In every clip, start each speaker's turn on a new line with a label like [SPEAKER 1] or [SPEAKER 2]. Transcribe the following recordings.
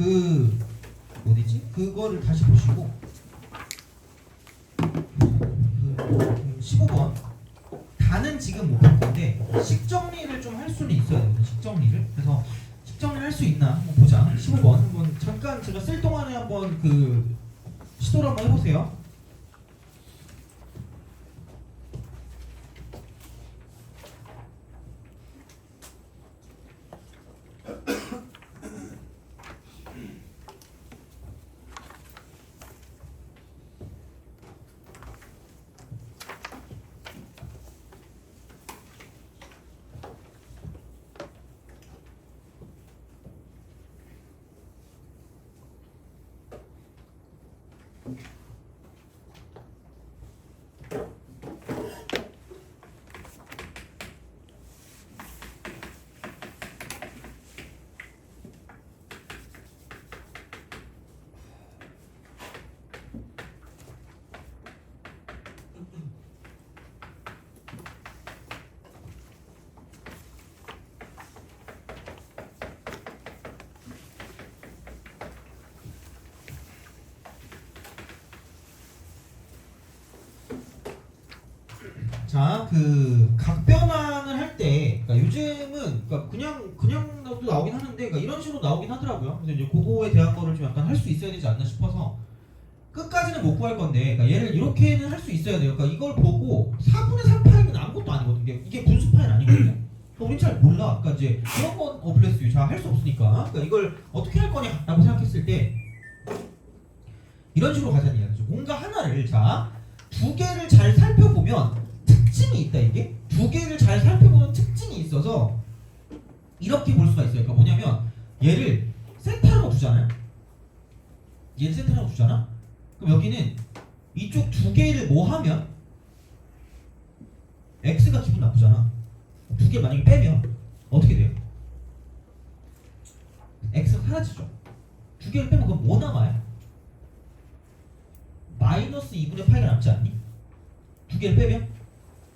[SPEAKER 1] 그 어디지? 그거를 다시 보시고 15번 다는 지금 못 볼 건데 식 정리를 좀 할 수는 있어야 돼요. 식 정리를. 그래서 식 정리를 할 수 있나 한번 보자. 15번 한번 잠깐 제가 쓸 동안에 한번 그 시도를 한번 해보세요. 자, 그 각변환을 할 때, 그러니까 요즘은 그러니까 그냥 나오긴 하는데, 그러니까 이런 식으로 나오긴 하더라고요. 그래서 이제 그거에 대한 거를 좀 약간 할 수 있어야 되지 않나 싶어서 끝까지는 못 구할 건데, 그러니까 얘를 이렇게는 할 수 있어야 돼요. 그러니까 이걸 보고 4분의 3 파이는 아무것도 아니거든요. 이게 분수 파이는 아니거든요. 그러니까 우린 잘 몰라. 그러니까 이제 이런 건 어플레스 유 잘 할 수 없으니까. 그러니까 이걸 어떻게 할 거냐라고 생각했을 때 이런 식으로 가자는 이야기죠. 뭔가 하나를 두 개를 잘 살펴보면 특징이 있다. 이게 두 개를 잘 살펴보면 특징이 있어서 이렇게 볼 수가 있어요. 그러니까 뭐냐면 얘를 세타라고 두잖아요. 얘를 세타라고 두잖아. 그럼 여기는 이쪽 두 개를 뭐 하면 x가 기분 나쁘잖아. 두 개 만약에 빼면 어떻게 돼요? x가 사라지죠. 두 개를 빼면 그럼 뭐 남아요? 마이너스 2분의 파이가 남지 않니? 두 개를 빼면?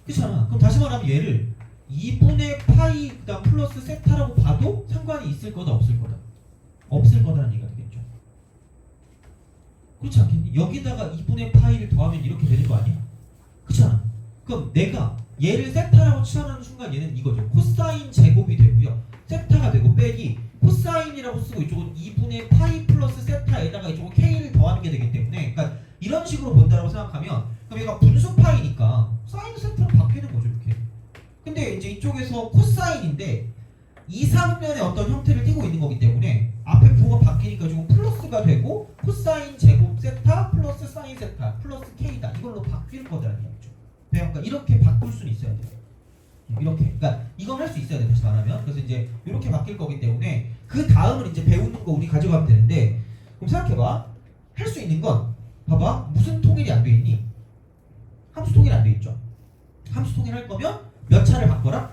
[SPEAKER 1] 그렇잖아. 그럼 다시 말하면 얘를 2분의 파이 그다음 플러스 세타라고 봐도 상관이 있을 거다 없을 거다? 없을 거다라는 얘기가 되겠죠. 그렇지 않겠니? 여기다가 2분의 파이를 더하면 이렇게 되는 거 아니야? 그렇잖아. 그럼 내가 얘를 세타라고 치환하는 순간 얘는 이거죠. 코사인 제곱이 되고요. 세타가 되고 빼기 코사인이라고 쓰고 이쪽은 2분의 파이 플러스 세타에다가 이쪽은 k를 더하는 게 되기 때문에 그러니까 이런 식으로 본다라고 생각하면 그럼 얘가 분수 파이니까 사인 세타로 바뀌는 거죠. 이렇게. 근데 이제 이쪽에서 코사인인데 이상면의 어떤 형태를 띠고 있는 거기 때문에 앞에 부호가 바뀌니까 지금 플러스가 되고 코사인 제곱 세타 플러스 사인 세타 플러스 k다. 이걸로 바뀔 거다라는 얘기죠. 그러니까 이렇게 바꿀 수는 있어야 돼요. 이렇게. 그러니까 이건 할 수 있어야 돼. 다시 말하면. 그래서 이제 이렇게 바뀔 거기 때문에 그 다음을 이제 배우는 거 우리 가져가면 되는데 그럼 생각해봐. 할 수 있는 건 봐봐. 무슨 통일이 안 돼 있니? 함수 통일 안 돼 있죠. 함수 통일 할 거면 몇 차를 바꿔라?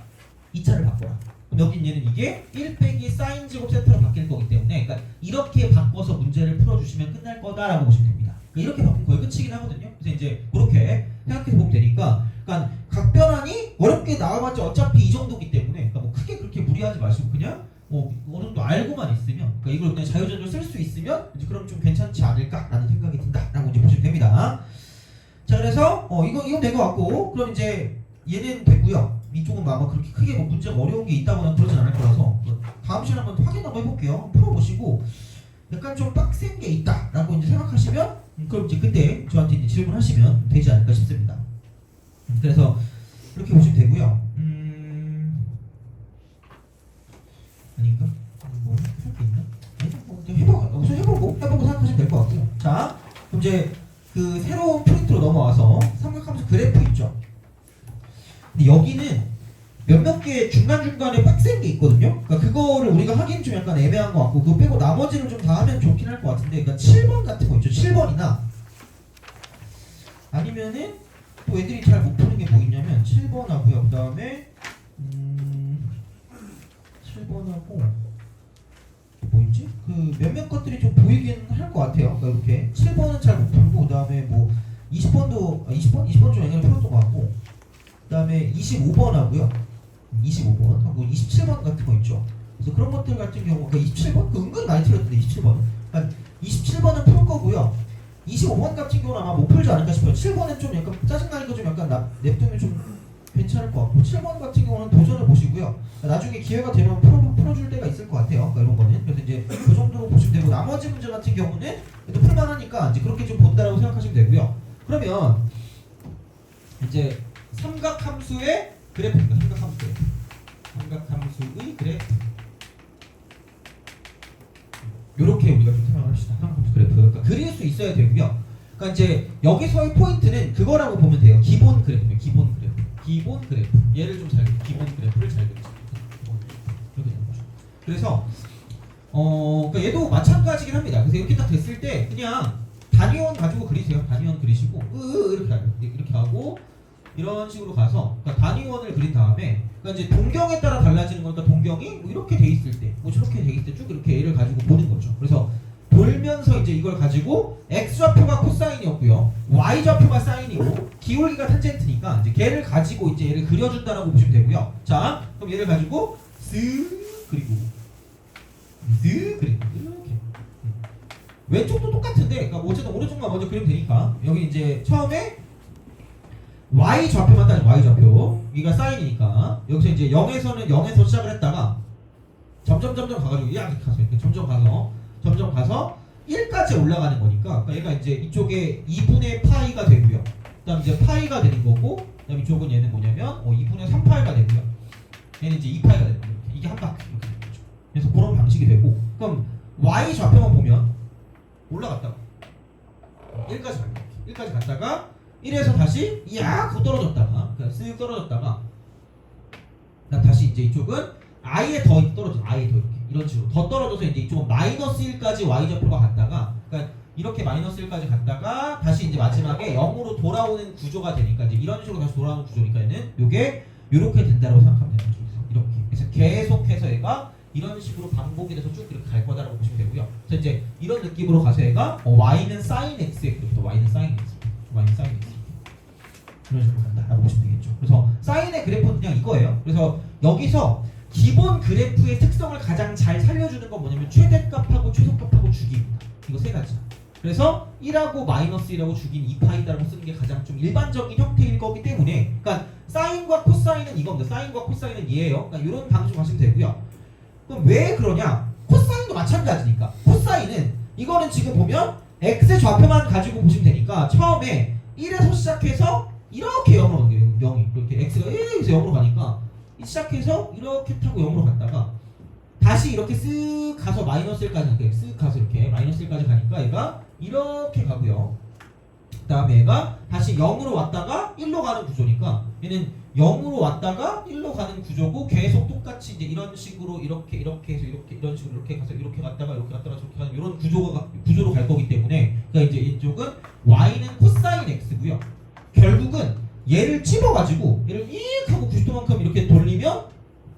[SPEAKER 1] 2차를 바꿔라. 그럼 여긴 얘는 이게 1 빼기 사인 제곱 세타로 바뀔 거기 때문에 그러니까 이렇게 바꿔서 문제를 풀어주시면 끝날 거다라고 보시면 됩니다. 이렇게 바꾸면 거의 끝이긴 하거든요. 그래서 이제 그렇게 생각해서 보면 되니까 그러니까 각변환이 어렵게 나와봤자 어차피 이 정도기 때문에 그러니까 뭐 크게 그렇게 무리하지 마시고 그냥 뭐 어느 정도 알고만 있으면 그러니까 이걸 그냥 자유전으로 쓸 수 있으면 이제 그럼 좀 괜찮지 않을까라는 생각이 든다라고 이제 보시면 됩니다. 자 그래서 이건 된 것 같고 그럼 이제 얘는 됐고요. 이쪽은 아마 그렇게 크게 뭐 문제가 어려운 게 있다거나 그러진 않을 거라서 다음 시간에 한번 확인 한번 해볼게요. 한번 풀어보시고 약간 좀 빡센 게 있다라고 이제 생각하시면 그럼 이제 그때 저한테 이제 질문하시면 되지 않을까 싶습니다. 그래서 이렇게 보시면 되고요. 아닌가? 뭐 할 게 있나? 뭐 해보고 생각하시면 될 것 같고요. 자, 그럼 이제 그 새로운 프린트로 넘어와서 삼각함수 그래프 있죠. 근데 여기는 몇몇 개 중간중간에 빡센 게 있거든요. 그러니까 그거를 우리가 하기엔 좀 약간 애매한 것 같고 그거 빼고 나머지를 좀 다 하면 좋긴 할 것 같은데 그러니까 7번 같은 거 있죠. 7번이나 아니면은 또 애들이 잘 못 푸는 게 뭐 있냐면 7번 하고요. 그 다음에 7번 하고 뭐 있지? 그 몇몇 것들이 좀 보이긴 할 것 같아요. 그러니까 이렇게 7번은 잘 못 풀고 그 다음에 뭐 20번 좀 옛날에 풀었던 것 같고 그 다음에 25번 하고요. 25번 하고 27번 같은 거 있죠. 그래서 그런 것들 같은 경우 그러니까 27번? 그 은근 많이 틀렸던데 27번은. 그러니까 27번은 풀 거고요. 25번 같은 경우는 아마 못 풀지 않을까 싶어요. 7번은 좀 약간 짜증나니까 좀 약간 냅두면 좀 괜찮을 것 같고 7번 같은 경우는 도전을 보시고요. 나중에 기회가 되면 풀어줄 때가 있을 것 같아요. 그러니까 이런 거는. 그래서 이제 그 정도로 보시면 되고 나머지 문제 같은 경우는 또 풀만하니까 이제 그렇게 좀 본다라고 생각하시면 되고요. 그러면 이제 삼각함수의 그래프입니다. 삼각함수의 그래프. 요렇게 우리가 좀 생각을 합시다. 삼각함수 그래프. 그러니까 그릴 수 있어야 되고요. 그러니까 이제 여기서의 포인트는 그거라고 보면 돼요. 기본 그래프입니다. 기본 그래프. 기본 그래프. 얘를 좀 잘 그려. 기본 그래프를 잘 그리자. 이렇게 되는 거죠. 그래서 그러니까 얘도 마찬가지긴 합니다. 그래서 이렇게 딱 됐을 때 그냥 단위원 가지고 그리세요. 단위원 그리시고 이렇게 하고 이렇게 하고 이런 식으로 가서 그러니까 단위원을 그린 다음에 그러니까 이제 동경에 따라 달라지는 거니까 동경이 뭐 이렇게 돼 있을 때, 뭐 저렇게 돼 있을 때 쭉 이렇게 얘를 가지고 보는 거죠. 그래서 돌면서 이제 이걸 가지고 x 좌표가 코사인이었고요, y 좌표가 사인이고 기울기가 탄젠트니까 이제 걔를 가지고 이제 얘를 그려준다라고 보시면 되고요. 자, 그럼 얘를 가지고 쓱 그리고 쓱 그리고 이렇게. 왼쪽도 똑같은데, 그러니까 어쨌든 오른쪽만 먼저 그리면 되니까 여기 이제 처음에 y 좌표만 따져. y 좌표 여기가 사인이니까 여기서 이제 0에서 시작을 했다가 점점 가가지고 이렇게 가서 이렇게 점점 가서 1까지 올라가는 거니까 그러니까 얘가 이제 이쪽에 2분의 파이가 되고요. 그다음 이제 파이가 되는 거고, 그다음 이쪽은 얘는 뭐냐면 2분의 3파이가 되고요. 얘는 이제 2파이가 되는 거예요. 이게 한 바퀴 이렇게 되는 거죠. 그래서 그런 방식이 되고, 그럼 y 좌표만 보면 올라갔다가 1까지 갔다가 1에서 다시 약 떨어졌다가 쓱 떨어졌다가 다시 이제 이쪽은 아예 더 떨어져. 아예 더 이렇게 이런 식으로 더 떨어져서 이제 이쪽은 마이너스 1까지 y 좌표가 갔다가, 그러니까 이렇게 마이너스 1까지 갔다가 다시 이제 마지막에 0으로 돌아오는 구조가 되니까 이제 이런 식으로 다시 돌아오는 구조니까 얘는 요게 요렇게 된다고 생각하면 되는 거죠. 이렇게. 그래서 계속해서 얘가 이런 식으로 반복이 돼서 쭉 이렇게 갈 거다라고 보시면 되고요. 그래서 이제 이런 느낌으로 가서 얘가 y는 sin x의 그래프다. y는 sin x. 이런 식으로 간다라고 보시면 되겠죠. 그래서 사인의 그래프는 그냥 이거예요. 그래서 여기서 기본 그래프의 특성을 가장 잘 살려주는 건 뭐냐면 최대값하고 최소값하고 주기입니다. 이거 세 가지. 그래서 1하고 마이너스 1하고 주기는 2파이다라고 쓰는 게 가장 좀 일반적인 형태일 거기 때문에, 그러니까 사인과 코사인은 이겁니다. 사인과 코사인은 얘예요. 그러니까 이런 방식으로 가시면 되고요. 그럼 왜 그러냐? 코사인도 마찬가지니까. 코사인은 이거는 지금 보면 x의 좌표만 가지고 보시면 되니까 처음에 1에서 시작해서 이렇게 0으로 가는 거예요. 0이 이렇게 x가 1에서 0으로 가니까 시작해서 이렇게 타고 0으로 갔다가 다시 이렇게 쓱 가서 마이너스 1까지 가니까 쓱 가서 이렇게 마이너스 1까지 가니까 얘가 이렇게 가고요. 그 다음에 얘가 다시 0으로 왔다가 1로 가는 구조니까 얘는 0으로 왔다가 1로 가는 구조고 계속 똑같이 이제 이런 식으로 이렇게 해서 이렇게 이런 식으로 이렇게 가서 이렇게 갔다가 이렇게 갔다가 저렇게 가는 이런 구조로 갈 거기 때문에, 그러니까 이제 이쪽은 y는 코사인 x고요. 결국은 얘를 찝어가지고 얘를 이익 하고 90도만큼 이렇게 돌리면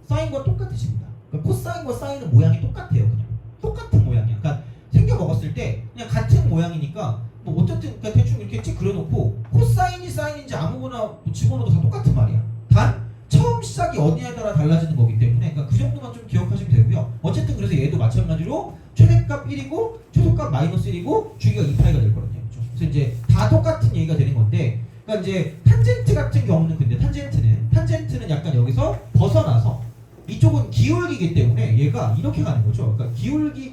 [SPEAKER 1] 사인과 똑같으십니다. 그러니까 코사인과 사인은 모양이 똑같아요. 그냥 똑같은 모양이야. 그러니까 생겨 먹었을 때 그냥 같은 모양이니까 뭐 어쨌든 그러니까 대충 이렇게 찍 그려놓고 코사인이 사인인지 아무거나 집어넣어도 다 똑같은 말이야. 단 처음 시작이 어디에 따라 달라지는 거기 때문에 그러니까 그 정도만 좀 기억하시면 되고요. 어쨌든 그래서 얘도 마찬가지로 최대값 1이고 최소값 마이너스 1이고 주기가 2파이가 될 거거든요. 그렇죠? 그래서 이제 다 똑같은 얘기가 되는 건데, 그러니까 이제 탄젠트 같은 경우는 근데 탄젠트는 약간 여기서 벗어나서 이쪽은 기울기이기 때문에 얘가 이렇게 가는 거죠. 그러니까 기울기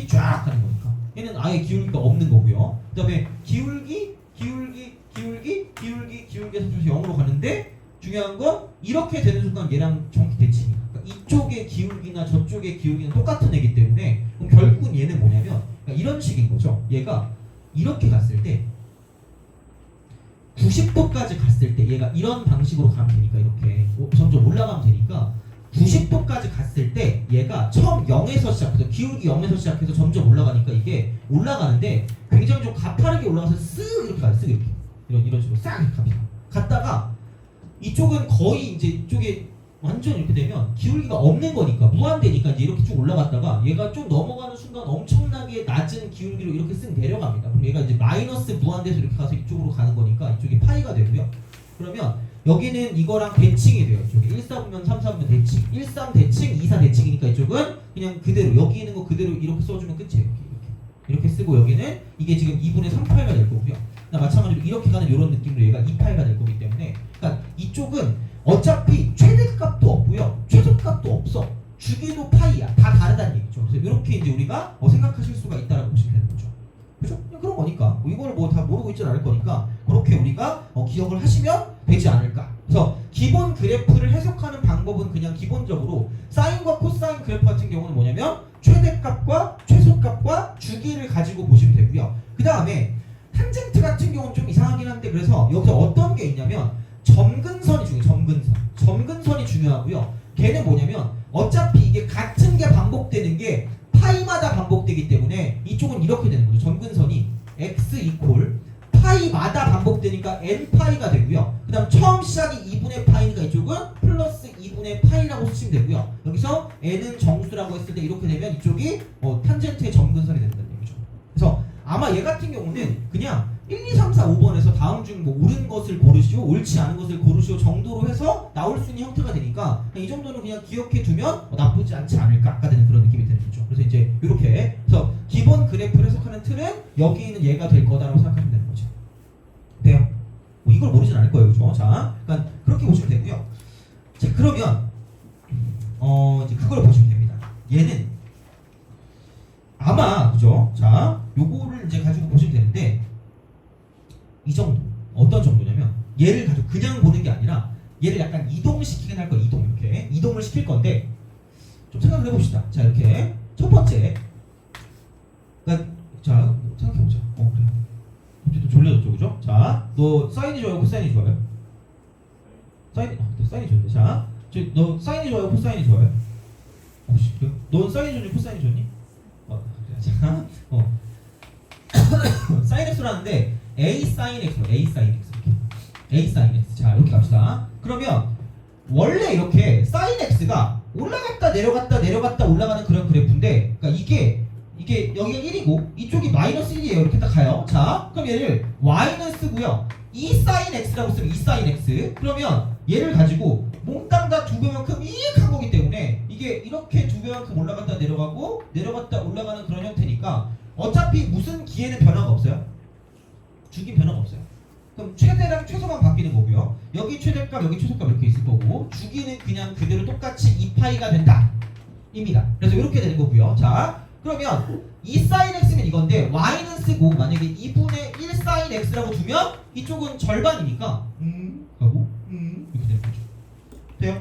[SPEAKER 1] 쫙 가는 거니까 얘는 아예 기울기가 없는 거고요. 그다음에 기울기에서 좀 0으로 가는데 중요한 건 이렇게 되는 순간 얘랑 정확히 대칭이야. 그러니까 이쪽의 기울기나 저쪽의 기울기는 똑같은 애기 때문에 그럼 결국은 얘는 뭐냐면 그러니까 이런 식인 거죠. 얘가 이렇게 갔을 때 90도까지 갔을 때 얘가 이런 방식으로 가면 되니까 이렇게 점점 올라가면 되니까 90도까지 갔을 때 얘가 처음 0에서 시작해서 기울기 0에서 시작해서 점점 올라가니까 이게 올라가는데 굉장히 좀 가파르게 올라가서 쓱 이렇게 가요. 쓱 이렇게 이런 식으로 싹 이렇게 갑니다. 갔다가 이쪽은 거의 이제 이쪽에 완전 이렇게 되면 기울기가 없는 거니까 무한대니까 이제 이렇게 쭉 올라갔다가 얘가 좀 넘어가는 순간 엄청나게 낮은 기울기로 이렇게 쓱 내려갑니다. 그럼 얘가 이제 마이너스 무한대에서 이렇게 가서 이쪽으로 가는 거니까 이쪽이 파이가 되고요. 그러면 여기는 이거랑 대칭이 돼요. 이쪽에 1, 4분면 3, 4분면 대칭 1, 3 대칭, 2, 4 대칭이니까 이쪽은 그냥 그대로 여기 있는 거 그대로 이렇게 써주면 끝이에요. 이렇게 쓰고 여기는 이게 지금 2분의 3파이가 될 거고요. 마찬가지로 이렇게 가는 이런 느낌으로 얘가 2파이가 될 거기 때문에 그러니까 이쪽은 어차피 최대값도 없고요. 최소값도 없어. 주기도 파이야. 다 다르다는 얘기죠. 그래서 이렇게 이제 우리가 생각하실 수가 있다라고 보시면 되는 거죠. 그죠? 그냥 그런 거니까 이거를 뭐 다 모르고 있지는 않을 거니까 그렇게 우리가 기억을 하시면 되지 않을까. 그래서 기본 그래프를 해석하는 방법은 그냥 기본적으로 사인과 코사인 그래프 같은 경우는 뭐냐면 최대값과 최소값과 주기를 가지고 보시면 되고요. 그 다음에 탄젠트 같은 경우는 좀 이상하긴 한데 그래서 여기서 어떤 게 있냐면 점근선이 중요해요. 점근선이 중요하고요. 걔는 뭐냐면 어차피 이게 같은 게 반복되는 게 파이마다 반복되기 때문에 이쪽은 이렇게 되는 거죠. 점근선이 x 이퀄 파이마다 반복되니까 n파이가 되고요. 그 다음 처음 시작이 2분의 파이니까 이쪽은 플러스 2분의 파이라고 쓰시면 되고요. 여기서 n은 정수라고 했을 때 이렇게 되면 이쪽이 탄젠트의 점근선이 된다는 얘기죠. 그래서 아마 얘 같은 경우는 그냥 1, 2, 3, 4, 5번에서 다음 중 뭐 옳은 것을 고르시오, 옳지 않은 것을 고르시오 정도로 해서 나올 수 있는 형태가 되니까 이 정도는 그냥 기억해 두면 나쁘지 않지 않을까가 되는 그런 느낌이 드는 거죠. 그래서 이제 이렇게 그래서 기본 그래프를 해석하는 틀은 여기 있는 얘가 될 거다라고 생각하면 되는 거죠. 돼요? 뭐 이걸 모르진 않을 거예요, 그죠? 자, 그러니까 그렇게 보시면 되고요. 자, 그러면 이제 그걸 보시면 됩니다. 얘는 아마 그죠? 자, 요거를 이제 가지고 보시면 되는데 이 정도 어떤 정도냐면 얘를 가지고 그냥 보는 게 아니라 얘를 약간 이동시키긴 할 거예요. 이렇게 이동을 시킬 건데 좀 생각을 해봅시다. 자, 이렇게 첫 번째 그러니까 자 생각해보자. 그래. 갑자기 또 졸려졌죠, 그죠? 자, 너 사인이 좋아요, 코사인이 좋아요? 사인이 좋은데. 자, 너 사인이 좋아요, 코사인이 좋아요? 넌 사인이 좋니, 코사인이 좋니? 자, 사인 x라는데 a sin x로 a sin x 이렇게 a sin x. 자, 이렇게 갑시다. 그러면 원래 이렇게 sin x가 올라갔다 내려갔다 내려갔다 올라가는 그런 그래프인데, 그러니까 이게 여기가 1이고 이쪽이 마이너스 1이에요. 이렇게 딱 가요. 자, 그럼 얘를 y는 쓰고요. 2 sin x라고 쓰면 2 sin x. 그러면 얘를 가지고 몽땅 다 두 배만큼 이익한 거기 때문에 이게 이렇게 두 배만큼 올라갔다 내려가고 내려갔다 올라가는 그런 형태니까 어차피 무슨 기에는 변화가 없어요. 주기 변화가 없어요. 그럼 최대랑 최소만 바뀌는 거고요. 여기 최대값 여기 최소값 이렇게 있을 거고 주기는 그냥 그대로 똑같이 2파이가 된다 입니다. 그래서 이렇게 되는 거고요. 자, 그러면 2 sin x면 이건데 y는 쓰고 만약에 2분의 1 sin x라고 두면 이쪽은 절반이니까 하고 이렇게 되는 거죠. 돼요?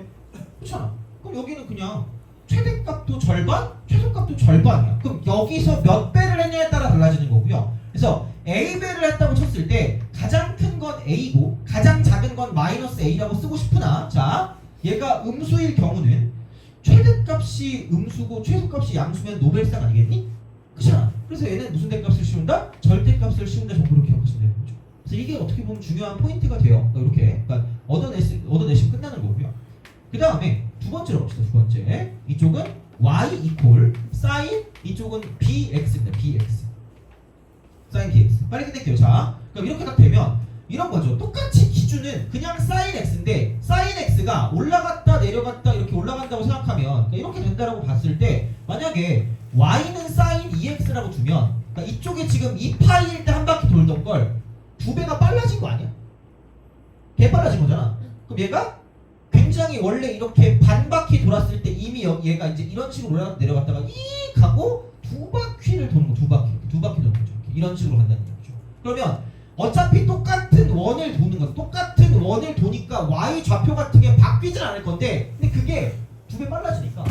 [SPEAKER 1] 그렇잖아. 그럼 여기는 그냥 최대값도 절반, 최소값도 절반이야. 그럼 여기서 몇 배를 했냐에 따라 달라지는 거고요. 그래서 A배를 했다고 쳤을 때 가장 큰 건 A고 가장 작은 건 마이너스 A라고 쓰고 싶으나, 자, 얘가 음수일 경우는 최대값이 음수고 최소값이 양수면 노벨상 아니겠니? 그렇잖아. 그래서 얘는 무슨 대값을 씌운다? 절대값을 씌운다 정도로 기억하시면 되는 거죠. 그래서 이게 어떻게 보면 중요한 포인트가 돼요. 이렇게 그러니까 얻어내시면 끝나는 거고요. 그 다음에 두 번째로 봅시다. 두 번째 이쪽은 y 이퀄 sin, 이쪽은 bx입니다. bx sin bx 빨리 끝낼게요. 자, 그럼 이렇게 딱 되면 이런 거죠. 똑같이 기준은 그냥 sin x인데 sin x가 올라갔다 내려갔다 이렇게 올라간다고 생각하면 그러니까 이렇게 된다라고 봤을 때 만약에 y는 sin 2x라고 두면 그러니까 이쪽에 지금 2파이일 때 한 바퀴 돌던 걸 두 배가 빨라진 거 아니야? 개 빨라진 거잖아. 그럼 얘가 굉장히 원래 이렇게 반 바퀴 돌았을 때 이미 얘가 이제 이런 식으로 올라갔다 내려갔다가 이익 하고 두 바퀴를 도는 거, 두 바퀴 도는 거죠. 이런 식으로 간다는 거죠. 그러면 어차피 똑같은 원을 도는 거, 똑같은 원을 도니까 y 좌표 같은 게 바뀌진 않을 건데, 근데 그게 두 배 빨라지니까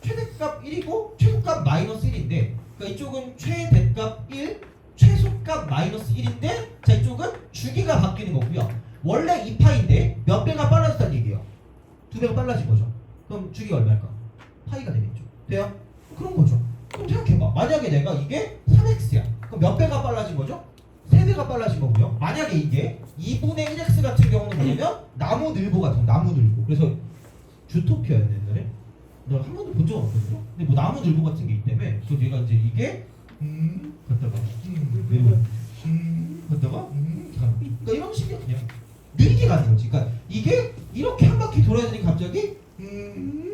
[SPEAKER 1] 최대값 1이고 최소값 마이너스 1인데, 그러니까 이쪽은 최대값 1, 최소값 마이너스 1인데, 자, 이쪽은 주기가 바뀌는 거고요. 원래 2파인데 몇 배가 빨라졌다는 얘기예요. 두 배가 빨라진 거죠. 그럼 주기가 얼마일까? 파이가 되겠죠. 돼요? 그런 거죠. 그럼 생각해봐. 만약에 내가 이게 3x야. 그럼 몇 배가 빨라진 거죠? 3배가 빨라진 거고요. 만약에 이게 2분의 1x 같은 경우는 뭐냐면 나무늘보 같은 거, 나무늘보. 그래서 주토피아였네 옛날에. 나 한 번도 본 적 없거든요. 근데 뭐 나무늘보 같은 게 있다며. 그래서 얘가 이제 이게 갔다가 갔다가 그러니까 이런 식이 그냥 늘게 가는 거지. 그러니까 이게 이렇게 한 바퀴 돌아야 되니 갑자기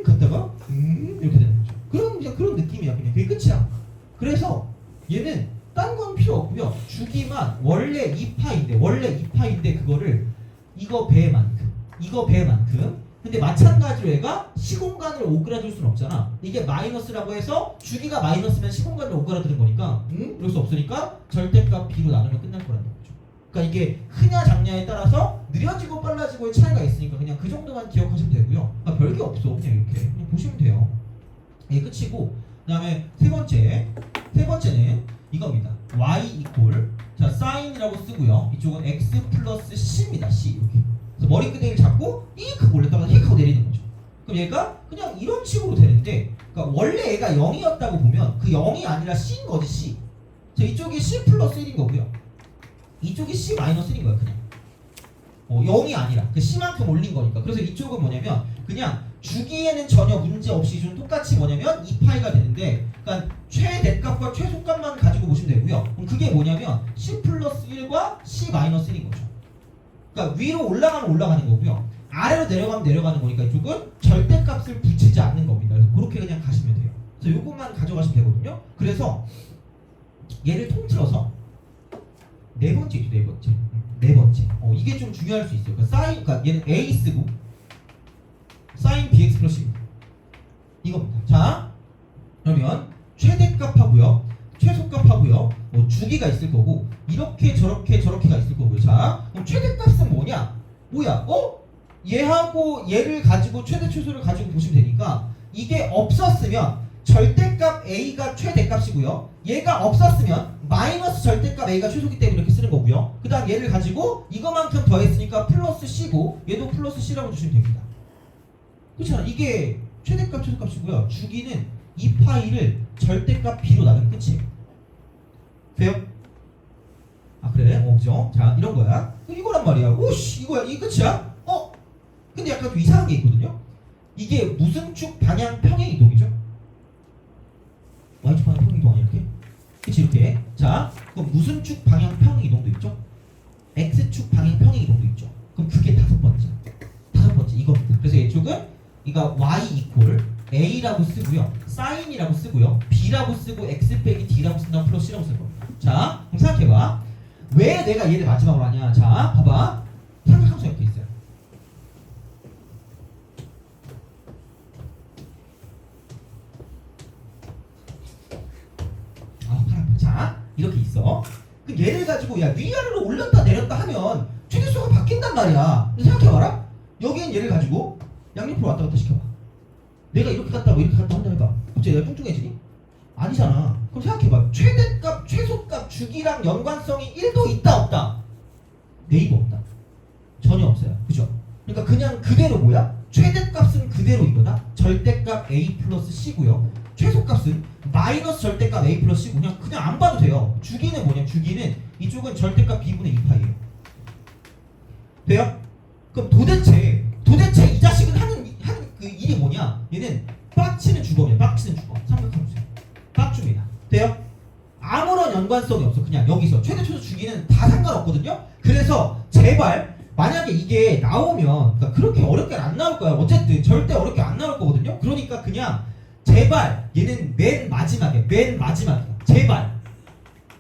[SPEAKER 1] 갔다가 이렇게 되는 거죠. 그냥 그런 느낌이야. 그냥 그게 끝이야. 그래서 얘는 딴 건 필요 없고요. 주기만 원래 2파인데 그거를 이거 배만큼 근데 마찬가지로 얘가 시공간을 오그라들 수는 없잖아. 이게 마이너스라고 해서 주기가 마이너스면 시공간을 오그라드는 거니까 이럴 수 없으니까 절대값 b로 나누면 끝날 거라는 거죠. 그러니까 이게 크냐 작냐에 따라서 느려지고 빨라지고의 차이가 있으니까 그냥 그 정도만 기억하시면 되고요. 그러니까 별게 없어. 그냥 이렇게 그냥 보시면 돼요. 이게 끝이고, 그 다음에 세 번째는 이겁니다. y 이퀄 자 사인이라고 쓰고요. 이쪽은 x 플러스 c입니다. c 이렇게. 그래서 머리끄댕이를 잡고 익 올렸다가 익 하고 내리는 거죠. 그럼 얘가 그냥 이런 식으로 되는데, 그러니까 원래 얘가 0이었다고 보면 그 0이 아니라 c인 거지. c. 자 이쪽이 c 플러스 1인 거고요. 이쪽이 c 마이너스 1인 거야 그냥. 0이 아니라 그 c만큼 올린 거니까. 그래서 이쪽은 뭐냐면 그냥 주기에는 전혀 문제 없이 좀 똑같이 뭐냐면 2파이가 되는데, 그러니까 최대값과 최소값만 가지고 보시면 되고요. 그럼 그게 뭐냐면 c 플러스 1과 c 마이너스 1인 거죠. 그러니까 위로 올라가면 올라가는 거고요. 아래로 내려가면 내려가는 거니까 이쪽은 절대값을 붙이지 않는 겁니다. 그래서 그렇게 그냥 가시면 돼요. 그래서 요것만 가져가시면 되거든요. 그래서 얘를 통틀어서 네 번째. 이게 좀 중요할 수 있어요. 그러니까 얘는 a 쓰고 sin bx 플러스 이겁니다. 자, 그러면 최대값하고요, 최소값하고요, 주기가 있을 거고 이렇게 저렇게가 있을 거고요. 자, 그럼 최대값은 뭐냐? 얘하고 얘를 가지고 최대 최소를 가지고 보시면 되니까 이게 없었으면 절대값 a가 최대값이고요. 얘가 없었으면 마이너스 절대값 a가 최소기 때문에 이렇게 쓰는 거고요. 그 다음 얘를 가지고 이거만큼 더했으니까 플러스 c고 얘도 플러스 c라고 주시면 됩니다. 그렇잖아. 이게 최대값 최소값이고요. 주기는 2파이를 절대값 b로 나누면 끝이에요. 돼요? 아 그래? 그죠? 자 이런 거야. 이거란 말이야. 오씨 이거야. 이 끝이야? 근데 약간 좀 이상한 게 있거든요. 이게 무슨 축 방향 평행 이동이죠? y축 방향 평행 이동 아니야 이렇게? 그치 이렇게. 자 그럼 무슨 축 방향 평행 이동도 있죠? x축 방향 평행 이동도 있죠. 그럼 그게 다섯 번째 이겁니다. 그래서 이쪽은 이거 y 이퀄 a라고 쓰고요, 사인이라고 쓰고요, b라고 쓰고 x 빼기 d라고 쓴다면 플러스 c라고 쓸 겁니다. 자 그럼 생각해봐. 왜 내가 얘를 마지막으로 하냐? 자 봐봐. 삼각함수 이렇게 있어요. 자 이렇게 있어. 그 얘를 가지고 야 위아래로 올렸다 내렸다 하면 최대수가 바뀐단 말이야. 생각해봐라. 여기엔 얘를 가지고 양옆으로 왔다 갔다 시켜봐. 내가 이렇게 갔다고 이렇게 갔다 한다 해봐. 갑자기 내가 뚱뚱해지니? 아니잖아. 그럼 생각해봐. 최대값, 최소값, 주기랑 연관성이 1도 있다 없다? 네이버 없다. 전혀 없어요. 그죠? 그러니까 그냥 그대로 뭐야? 최대값은 그대로 이거다. 절대값 a 플러스 c고요. 최소값은 마이너스 절대값 a 플러스 c고 그냥 안 봐도 돼요. 주기는 뭐냐? 주기는 이쪽은 절대값 b분의 2파이에요. 돼요? 그럼 도대체 이 자식은 하는 그 일이 뭐냐? 얘는 빡치는 주범이야. 빡치는 주범. 삼각함수. 빡줍니다. 돼요? 아무런 연관성이 없어. 그냥 여기서 최대 최소 주기는 다 상관없거든요. 그래서 제발 만약에 이게 나오면 그러니까 그렇게 어렵게 안 나올 거야. 어쨌든 절대 어렵게 안 나올 거거든요. 그러니까 그냥 제발 얘는 맨 마지막에 제발.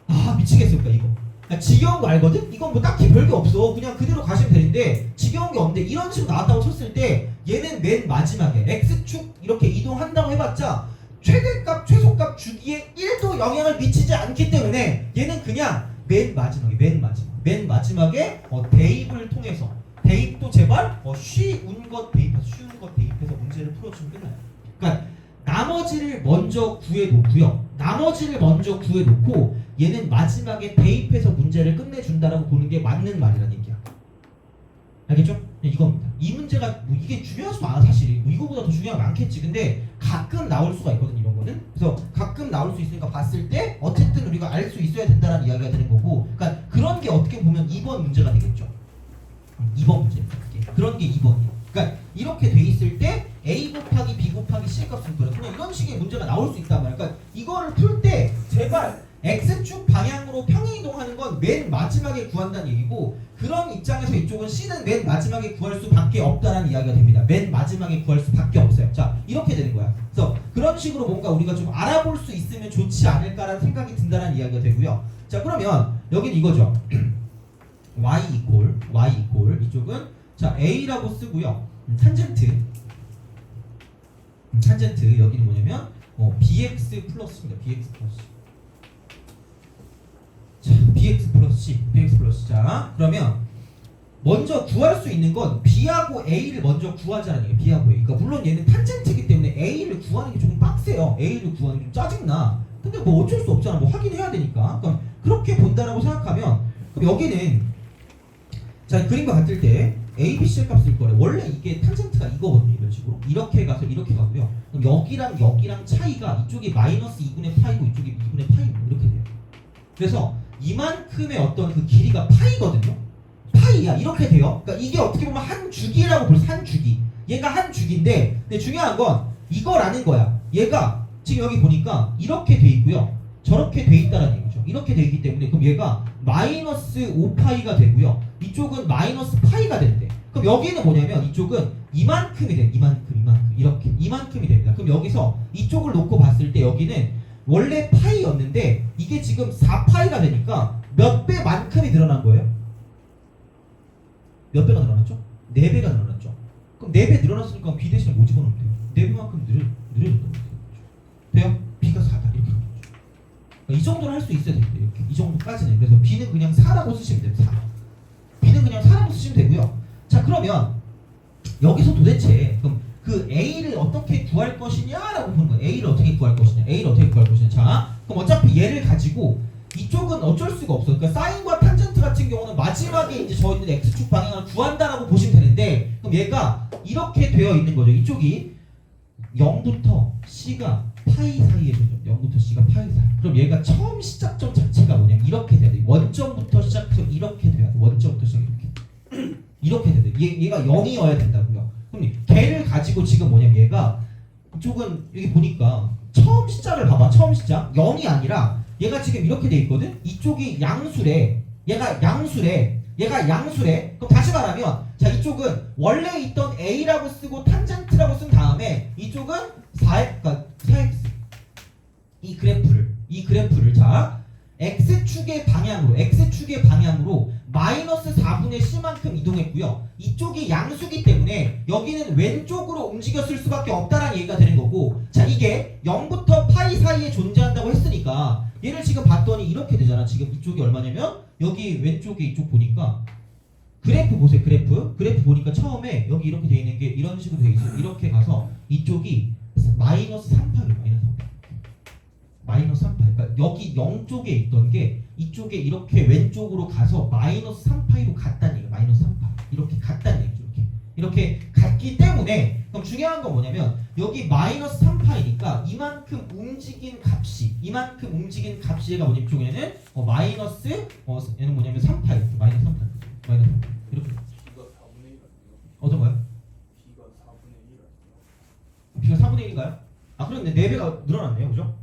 [SPEAKER 1] 아 미치겠어. 그러니까 이거 그러니까 지겨운 거 알거든? 이건 뭐 딱히 별게 없어. 그냥 그대로 가시면 되는데 지겨운 게 없는데 이런 식으로 나왔다고 쳤을 때 얘는 맨 마지막에 X축 이렇게 이동한다고 해봤자 최대값, 최소값 주기에 1도 영향을 미치지 않기 때문에 얘는 그냥 맨 마지막에 대입을 통해서 대입도 제발 쉬운 것 대입해서 문제를 풀어주면 끝나요. 그러니까 나머지를 먼저 구해놓고 얘는 마지막에 대입해서 문제를 끝내준다라고 보는 게 맞는 말이라는 얘기야. 알겠죠? 이겁니다. 이 문제가 뭐 이게 중요할 수도 많아 사실. 뭐 이거보다 더 중요한 게 많겠지. 근데 가끔 나올 수가 있거든 이런 거는. 그래서 가끔 나올 수 있으니까 봤을 때 어쨌든 우리가 알 수 있어야 된다는 이야기가 되는 거고. 그러니까 그런 게 어떻게 보면 2번 문제가 되겠죠. 2번 문제입니다. 그런 게 2번이에요. 그러니까 이렇게 돼 있을 때 a 곱하기 b 곱하기 c 값은 그래. 그냥 이런 식의 문제가 나올 수 있단 말이야. 그러니까 이거를 풀 때 제발 x축 방향으로 평행이동하는 건 맨 마지막에 구한다는 얘기고 그런 입장에서 이쪽은 C는 맨 마지막에 구할 수밖에 없다는 이야기가 됩니다. 맨 마지막에 구할 수밖에 없어요. 자 이렇게 되는 거야. 그래서 그런 식으로 뭔가 우리가 좀 알아볼 수 있으면 좋지 않을까라는 생각이 든다는 이야기가 되고요. 자 그러면 여기는 이거죠. y 이퀄 이쪽은 자 a라고 쓰고요. 탄젠트 여기는 뭐냐면 bx 플러스입니다. bx 플러스. 자, bx 플러스. 자, 그러면 먼저 구할 수 있는 건 b하고 a를 먼저 구하자는 얘기예요. b하고 a. 그러니까 물론 얘는 탄젠트이기 때문에 a를 구하는 게 조금 빡세요. a를 구하는 게 좀 짜증나. 근데 뭐 어쩔 수 없잖아. 뭐 확인해야 되니까. 그럼 그렇게 본다라고 생각하면 그럼 여기는 자 그림과 같을 때 a, b, c의 값을 거래. 원래 이게 탄젠트가 이거거든요. 이런 식으로 이렇게 가서 이렇게 가고요. 그럼 여기랑 차이가 이쪽이 마이너스 2분의 파이고 이쪽이 2분의 파이고 이렇게 돼요. 그래서 이만큼의 어떤 그 길이가 파이거든요. 파이야 이렇게 돼요. 그러니까 이게 어떻게 보면 한 주기라고 볼수 한 주기. 얘가 한 주기인데 근데 중요한 건 이거라는 거야. 얘가 지금 여기 보니까 이렇게 돼 있고요. 저렇게 돼 있다는 얘기죠. 이렇게 돼 있기 때문에 그럼 얘가 마이너스 5파이가 되고요. 이쪽은 마이너스 파이가 되는데 그럼 여기는 뭐냐면 이쪽은 이만큼이 돼요. 이만큼 이렇게 이만큼이 됩니다. 그럼 여기서 이쪽을 놓고 봤을 때 여기는 원래 파이였는데 이게 지금 4파이가 되니까 몇 배만큼이 늘어난 거예요? 몇 배가 늘어났죠? 4배가 늘어났죠. 그럼 4배 늘어났으니까 b 대신에 뭐 집어넣으면 돼요? 4배만큼 늘어졌다는 거죠. 돼요? b가 4다 이렇게 하는 거죠. 그러니까 이 정도는 할 수 있어야 됩니다. 이렇게 이 정도까지는. 그래서 b는 그냥 4라고 쓰시면 돼요. 4. b는 그냥 4라고 쓰시면 되고요. 자 그러면 여기서 도대체 그럼 그 a를 어떻게 구할 것이냐라고 보는 거예요. a를 어떻게 구할 것이냐. 자 그럼 어차피 얘를 가지고 이쪽은 어쩔 수가 없어. 그러니까 사인과 탄젠트 같은 경우는 마지막에 이제 저 있는 x축 방향을 구한다라고 보시면 되는데 그럼 얘가 이렇게 되어 있는 거죠. 이쪽이 0부터 c가 파이 사이에 되죠. 0부터 c가 파이 사이. 그럼 얘가 처음 시작점 자체가 뭐냐면 이렇게 돼야 돼. 원점부터 시작해서 이렇게 돼야 돼. 원점부터 시작 이렇게 돼야 돼. 얘가 0이어야 된다고요. 그럼 걔를 가지고 지금 뭐냐면 얘가 이쪽은 여기 보니까 처음 시작을 봐봐. 처음 시작 0이 아니라 얘가 지금 이렇게 돼 있거든. 이쪽이 양수래. 얘가 양수래. 그럼 다시 말하면 자 이쪽은 원래 있던 a라고 쓰고 탄젠트라고 쓴 다음에 이쪽은 4x 이 그래프를 자 x축의 방향으로 마이너스 4분의 c만큼 이동했고요. 이쪽이 양수기 때문에 여기는 왼쪽으로 움직였을 수밖에 없다라는 얘기가 되는 거고 자 이게 0부터 파이 사이에 존재한다고 했으니까 얘를 지금 봤더니 이렇게 되잖아. 지금 이쪽이 얼마냐면 여기 왼쪽에 이쪽 보니까 그래프 보세요. 그래프 보니까 처음에 여기 이렇게 돼 있는 게 이런 식으로 돼 있어요. 이렇게 가서 이쪽이 마이너스 3파예요. 마이너스 3파이. 그러니까 여기 0쪽에 있던 게 이쪽에 이렇게 왼쪽으로 가서 마이너스 3파이로 갔다는 얘기예요. 마이너스 3파. 이렇게 갔다는 얘기죠. 이렇게 갔기 때문에 그럼 중요한 건 뭐냐면 여기 마이너스 3파이니까 이만큼 움직인 값이 얘가 뭐냐면 이쪽에는 마이너스 얘는 뭐냐면 3파이. 마이너스 3파이. 이렇게
[SPEAKER 2] B가 4분의 1 아니에요?
[SPEAKER 1] 어떤 거요?
[SPEAKER 2] B가 4분의 1 아니에요?
[SPEAKER 1] B가 4분의 1인가요? 아 그런데 4배가 늘어났네요. 그죠?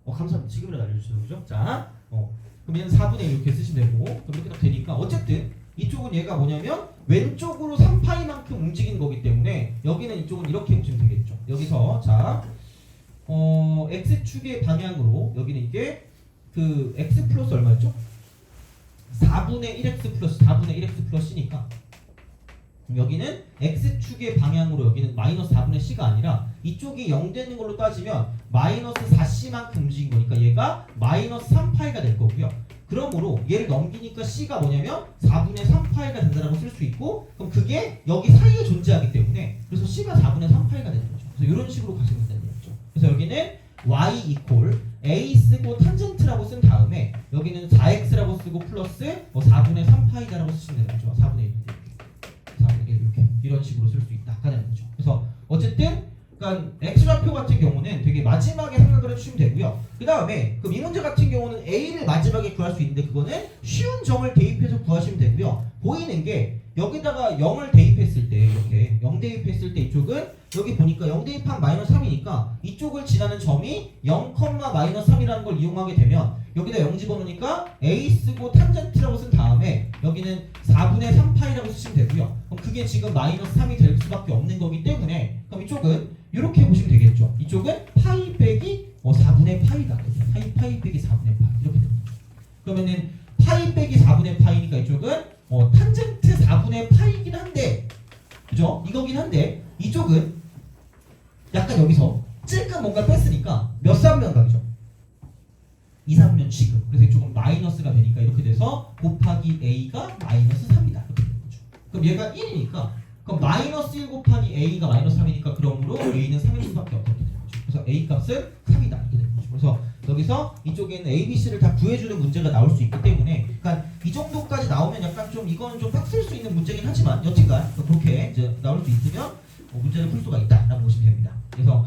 [SPEAKER 1] 감사합니다. 지금이라도 알려주셔서 그죠? 자 그럼 얘는 4분의 1 이렇게 쓰시면 되고 그럼 이렇게 딱 되니까 어쨌든 이쪽은 얘가 뭐냐면 왼쪽으로 3파이만큼 움직인 거기 때문에 여기는 이쪽은 이렇게 보시면 되겠죠. 여기서 자 x축의 방향으로 여기는 이게 그 x 플러스 얼마였죠? 4분의 1x 플러스니까 여기는 x축의 방향으로 여기는 마이너스 4분의 c가 아니라 이쪽이 0 되는 걸로 따지면 마이너스 4c만큼 움직인 거니까 얘가 마이너스 3파이가 될 거고요. 그러므로 얘를 넘기니까 c가 뭐냐면 4분의 3파이가 된다라고 쓸 수 있고 그럼 그게 여기 사이에 존재하기 때문에 그래서 c가 4분의 3파이가 되는 거죠. 그래서 이런 식으로 가시면 된다는 얘기죠. 그래서 여기는 y 이퀄 a 쓰고 탄젠트라고 쓴 다음에 여기는 4x라고 쓰고 플러스 4분의 3파이다라고 쓰시면 되는 거죠. 4분의 1 이렇게 이런 식으로 쓸 수 있다 하는 거죠. 그래서 어쨌든 그러니까 x좌표 같은 경우는 되게 마지막에 생각을 해주시면 되고요. 그 다음에 그럼 이 문제 같은 경우는 a를 마지막에 구할 수 있는데 그거는 쉬운 점을 대입해서 구하시면 되고요. 보이는 게 여기다가 0을 대입했을 때 이렇게 0 대입했을 때 이쪽은 여기 보니까 0 대입한 마이너스 3이니까 이쪽을 지나는 점이 0, 마이너스 3이라는 걸 이용하게 되면 여기다 0 집어넣으니까 a 쓰고 탄젠트라고 쓴 다음에 여기는 4분의 3파이라고 쓰시면 되고요. 그럼 그게 지금 마이너스 3이 될 수밖에 없는 거기 때문에 그럼 이쪽은 이렇게 보시면 되겠죠. 이쪽은 파이 빼기 4분의 파이다. 파이 빼기 4분의 파이 이렇게 됩니다. 그러면은 파이 빼기 4분의 파이니까 이쪽은 탄젠트 4분의 파이긴 한데 그죠? 이거긴 한데 이쪽은 약간 여기서 찔끔 뭔가 뺐으니까 몇 삼면각이죠? 2, 3면 취급. 그래서 이쪽은 마이너스가 되니까 이렇게 돼서 곱하기 a가 마이너스 3이다. 이렇게 되는 거죠. 그럼 얘가 1이니까 그럼 마이너스 1 곱하기 a가 마이너스 3이니까 그러므로 a는 3일 수밖에 없게 되는 거죠. 그래서 a 값은 3이다. 이렇게 되는 거죠. 그래서 여기서 이쪽에는 a, b, c를 다 구해주는 문제가 나올 수 있기 때문에 그러니까 이 정도까지 나오면 약간 좀 이거는 좀 빡셀 수 있는 문제긴 하지만 여튼간 그렇게 이제 나올 수 있으면 문제를 풀 수가 있다라고 보시면 됩니다. 그래서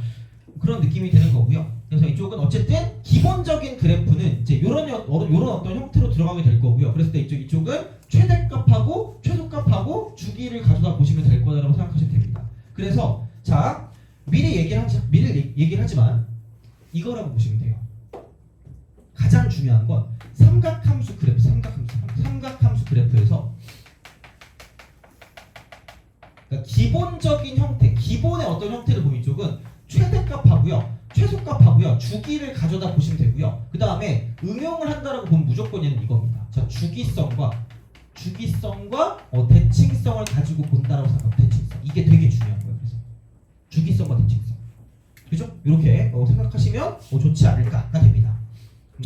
[SPEAKER 1] 그런 느낌이 드는 거고요. 그래서 이쪽은 어쨌든 기본적인 그래프는 이제 요런 어떤 형태로 들어가게 될 거고요. 그랬을 때 이쪽은 최대값하고 최소값하고 주기를 가져다 보시면 될 거라고 생각하시면 됩니다. 그래서 자 미리 얘기를 하지만 이거라고 보시면 돼요. 가장 중요한 건 삼각함수 그래프에서 그러니까 기본적인 형태, 기본의 어떤 형태를 보면 이쪽은 최대값하고요, 최소값하고요, 주기를 가져다 보시면 되고요. 그 다음에 응용을 한다라고 보면 무조건 얘는 이겁니다. 자, 주기성과 대칭성을 가지고 본다라고 생각합니다. 대칭성. 이게 되게 중요한 거예요. 그래서 주기성과 대칭성. 그죠? 이렇게 생각하시면 좋지 않을까가 됩니다.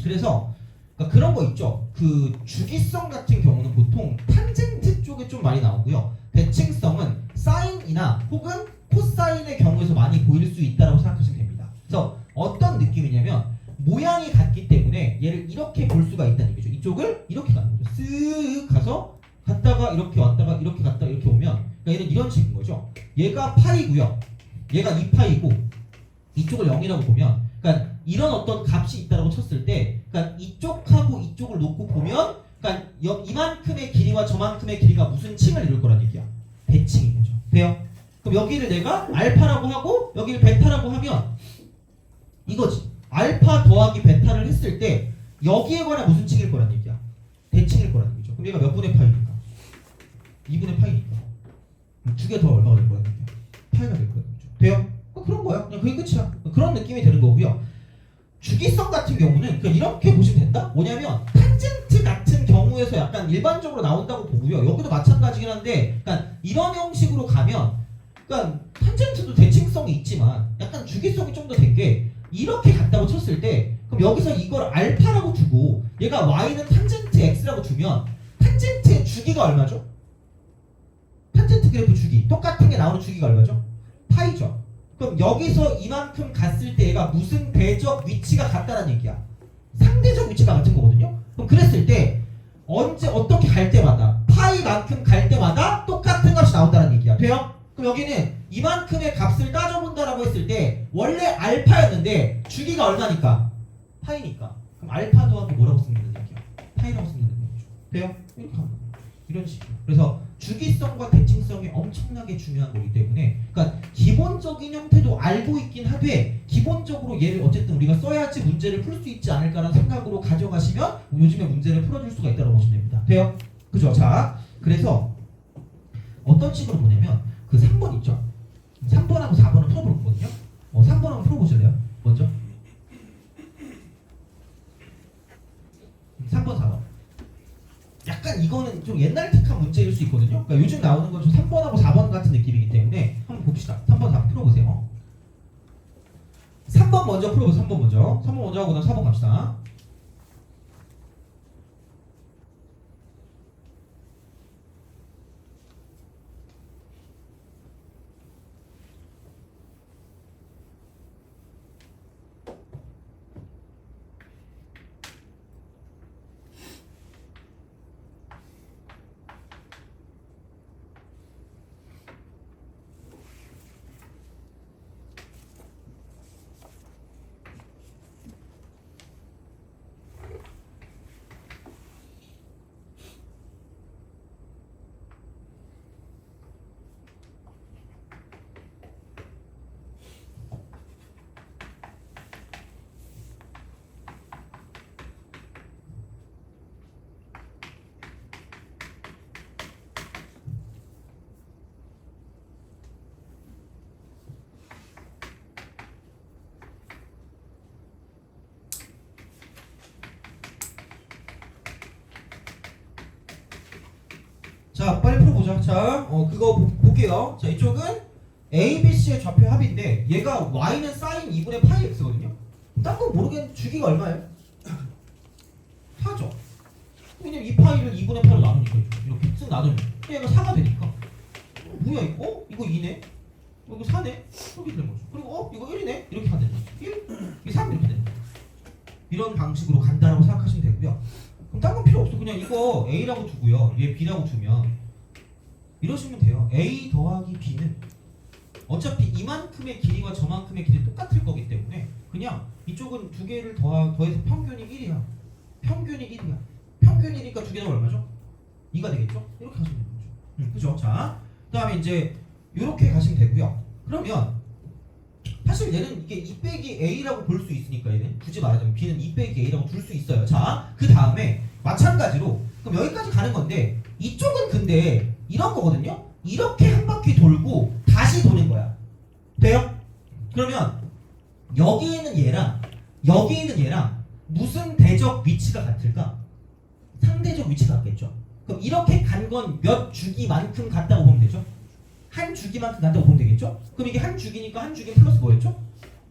[SPEAKER 1] 그래서 그러니까 그런 거 있죠. 그 주기성 같은 경우는 보통 탄젠트 쪽에 좀 많이 나오고요. 대칭성은 사인이나 혹은 코사인의 경우에서 많이 보일 수 있다고 생각하시면 됩니다. 그래서 어떤 느낌이냐면 모양이 같기 때문에 얘를 이렇게 볼 수가 있다는 얘기죠. 이쪽을 이렇게 가는 거죠. 쓱 가서 갔다가 이렇게 왔다가 이렇게 갔다가 이렇게 오면 그러니까 얘는 이런 식인 거죠. 얘가 파이고요. 얘가 2파이고 이쪽을 0이라고 보면 그러니까 이런 어떤 값이 있다고 쳤을 때 그러니까 이쪽하고 이쪽을 놓고 보면 그러니까 이만큼의 길이와 저만큼의 길이가 무슨 칭을 이룰 거란 얘기야. 대칭인 거죠. 돼요? 그럼 여기를 내가 알파라고 하고 여기를 베타라고 하면 이거지. 알파 더하기 베타를 했을 때 여기에 관한 무슨 칭일 거란 얘기야. 대칭일 거란 얘기죠. 그럼 얘가 몇 분의 파이니까? 2분의 파이니까. 두 개 더 얼마가 될 거란 얘기야. 파이가 될 거란 얘기죠. 돼요? 그런 거야. 그냥 그게 끝이야. 그런 느낌이 되는 거고요. 주기성 같은 경우는 그냥 이렇게 보시면 된다? 뭐냐면 탄젠트 같은 경우에서 약간 일반적으로 나온다고 보고요. 여기도 마찬가지긴 한데 그러니까 이런 형식으로 가면 그러니까 탄젠트도 대칭성이 있지만 약간 주기성이 좀 더 된 게 이렇게 갔다고 쳤을 때 그럼 여기서 이걸 알파라고 두고 얘가 y는 탄젠트 x라고 두면 탄젠트의 주기가 얼마죠? 탄젠트 그래프 주기 똑같은 게 나오는 주기가 얼마죠? 파이죠. 그럼 여기서 이만큼 갔을 때 얘가 무슨 대적 위치가 같다는 얘기야. 상대적 위치가 같은 거거든요. 그럼 그랬을 때 언제 어떻게 갈 때마다 파이만큼 갈 때마다 똑같은 값이 나온다는 얘기야. 돼요? 그럼 여기는 이만큼의 값을 따져본다라고 했을 때 원래 알파였는데 주기가 얼마니까? 파이니까. 그럼 알파 더하기 뭐라고 쓰면 되는 얘기야? 파이라고 쓰면 되는 거죠. 돼요? 이렇게 하면 돼요. 이런 식이에요. 그래서 주기성과 대칭성이 엄청나게 중요한 거기 때문에 그러니까 기본적인 형태도 알고 있긴 하되 기본적으로 얘를 어쨌든 우리가 써야지 문제를 풀 수 있지 않을까라는 생각으로 가져가시면 요즘에 문제를 풀어줄 수가 있다고 보시면 됩니다. 돼요? 그죠? 자, 그래서 어떤 식으로 보냐면 그 3번 있죠? 3번하고 4번을 풀어볼 거거든요. 3번 한번 풀어보실래요? 먼저 3번, 4번 약간 이거는 좀 옛날 틱한 문제일 수 있거든요. 그러니까 요즘 나오는 건 좀 3번하고 4번 같은 느낌이기 때문에 한번 봅시다. 3번, 4번 풀어보세요. 3번 먼저 풀어보세요. 3번 먼저 하고 그다음 4번 갑시다. 자, 빨리 풀어보자. 자, 그거 볼게요. 자, 이쪽은 A, B, C의 좌표 합인데 얘가 Y는 sin 2분의 파이 X거든요. 딴 건 모르겠는데 주기가 얼마예요? 4죠. 왜냐면 이 파이를 2분의 8로 나누니까 이렇게 쓱 나누면 얘가 4가 되니까 뭐야 이거? 이거 2네? 이거 4네? 이렇게 되는 거죠. 그리고 이거 1이네? 이렇게 가는 거죠. 1, 이 3 이렇게 되는 거죠. 이런 방식으로 간다라고 생각하시면 되고요. 그럼 딴 건 필요 없어. 그냥 이거 A라고 두고요. 얘 B라고 두면 이러시면 돼요. A 더하기 B는 어차피 이만큼의 길이와 저만큼의 길이 똑같을 거기 때문에 그냥 이쪽은 두 개를 더해서 평균이 1이야. 평균이 1이야. 평균이니까 두 개는 얼마죠? 2가 되겠죠? 이렇게 하시면 되는 거죠. 그죠? 자, 그 다음에 이제 이렇게 가시면 되고요. 그러면 사실 얘는 이게 2 빼기 A라고 볼 수 있으니까 얘는 굳이 말하자면 B는 2 빼기 A라고 둘 수 있어요. 자, 그 다음에 마찬가지로 그럼 여기까지 가는 건데 이쪽은 근데 이런 거거든요. 이렇게 한 바퀴 돌고 다시 도는 거야. 돼요? 그러면 여기 있는 얘랑 여기 있는 얘랑 무슨 대적 위치가 같을까? 상대적 위치가 같겠죠. 그럼 이렇게 간 건 몇 주기만큼 같다고 보면 되죠? 한 주기만큼 같다고 보면 되겠죠? 그럼 이게 한 주기니까 한 주기 플러스 뭐였죠?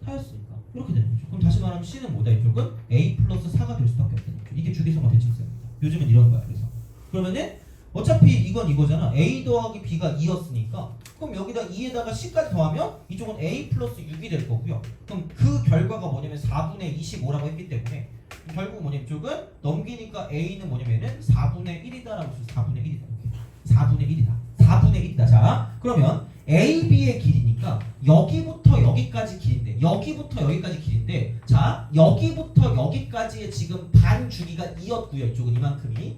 [SPEAKER 1] 4였으니까 이렇게 되는 거죠. 그럼 다시 말하면 C는 뭐다? 이쪽은 A 플러스 4가 될 수밖에 없다는 거죠. 이게 주기성과 대칭성입니다. 요즘은 이런 거야. 그래서 그러면은 어차피 이건 이거잖아. A 더하기 B가 2였으니까 그럼 여기다 2에다가 C까지 더하면 이쪽은 A 플러스 6이 될 거고요. 그럼 그 결과가 뭐냐면 4분의 25라고 했기 때문에 결국 뭐냐면 이쪽은 넘기니까 A는 뭐냐면은 4분의 1이다라고 해서 4분의 1이다. 이렇게. 4분의 1이다. 4분의 1이다. 자, 그러면 A, B의 길이니까 여기부터 여기까지 길인데 여기부터 여기까지 길인데 자, 여기부터 여기까지의 지금 반 주기가 2였고요. 이쪽은 이만큼이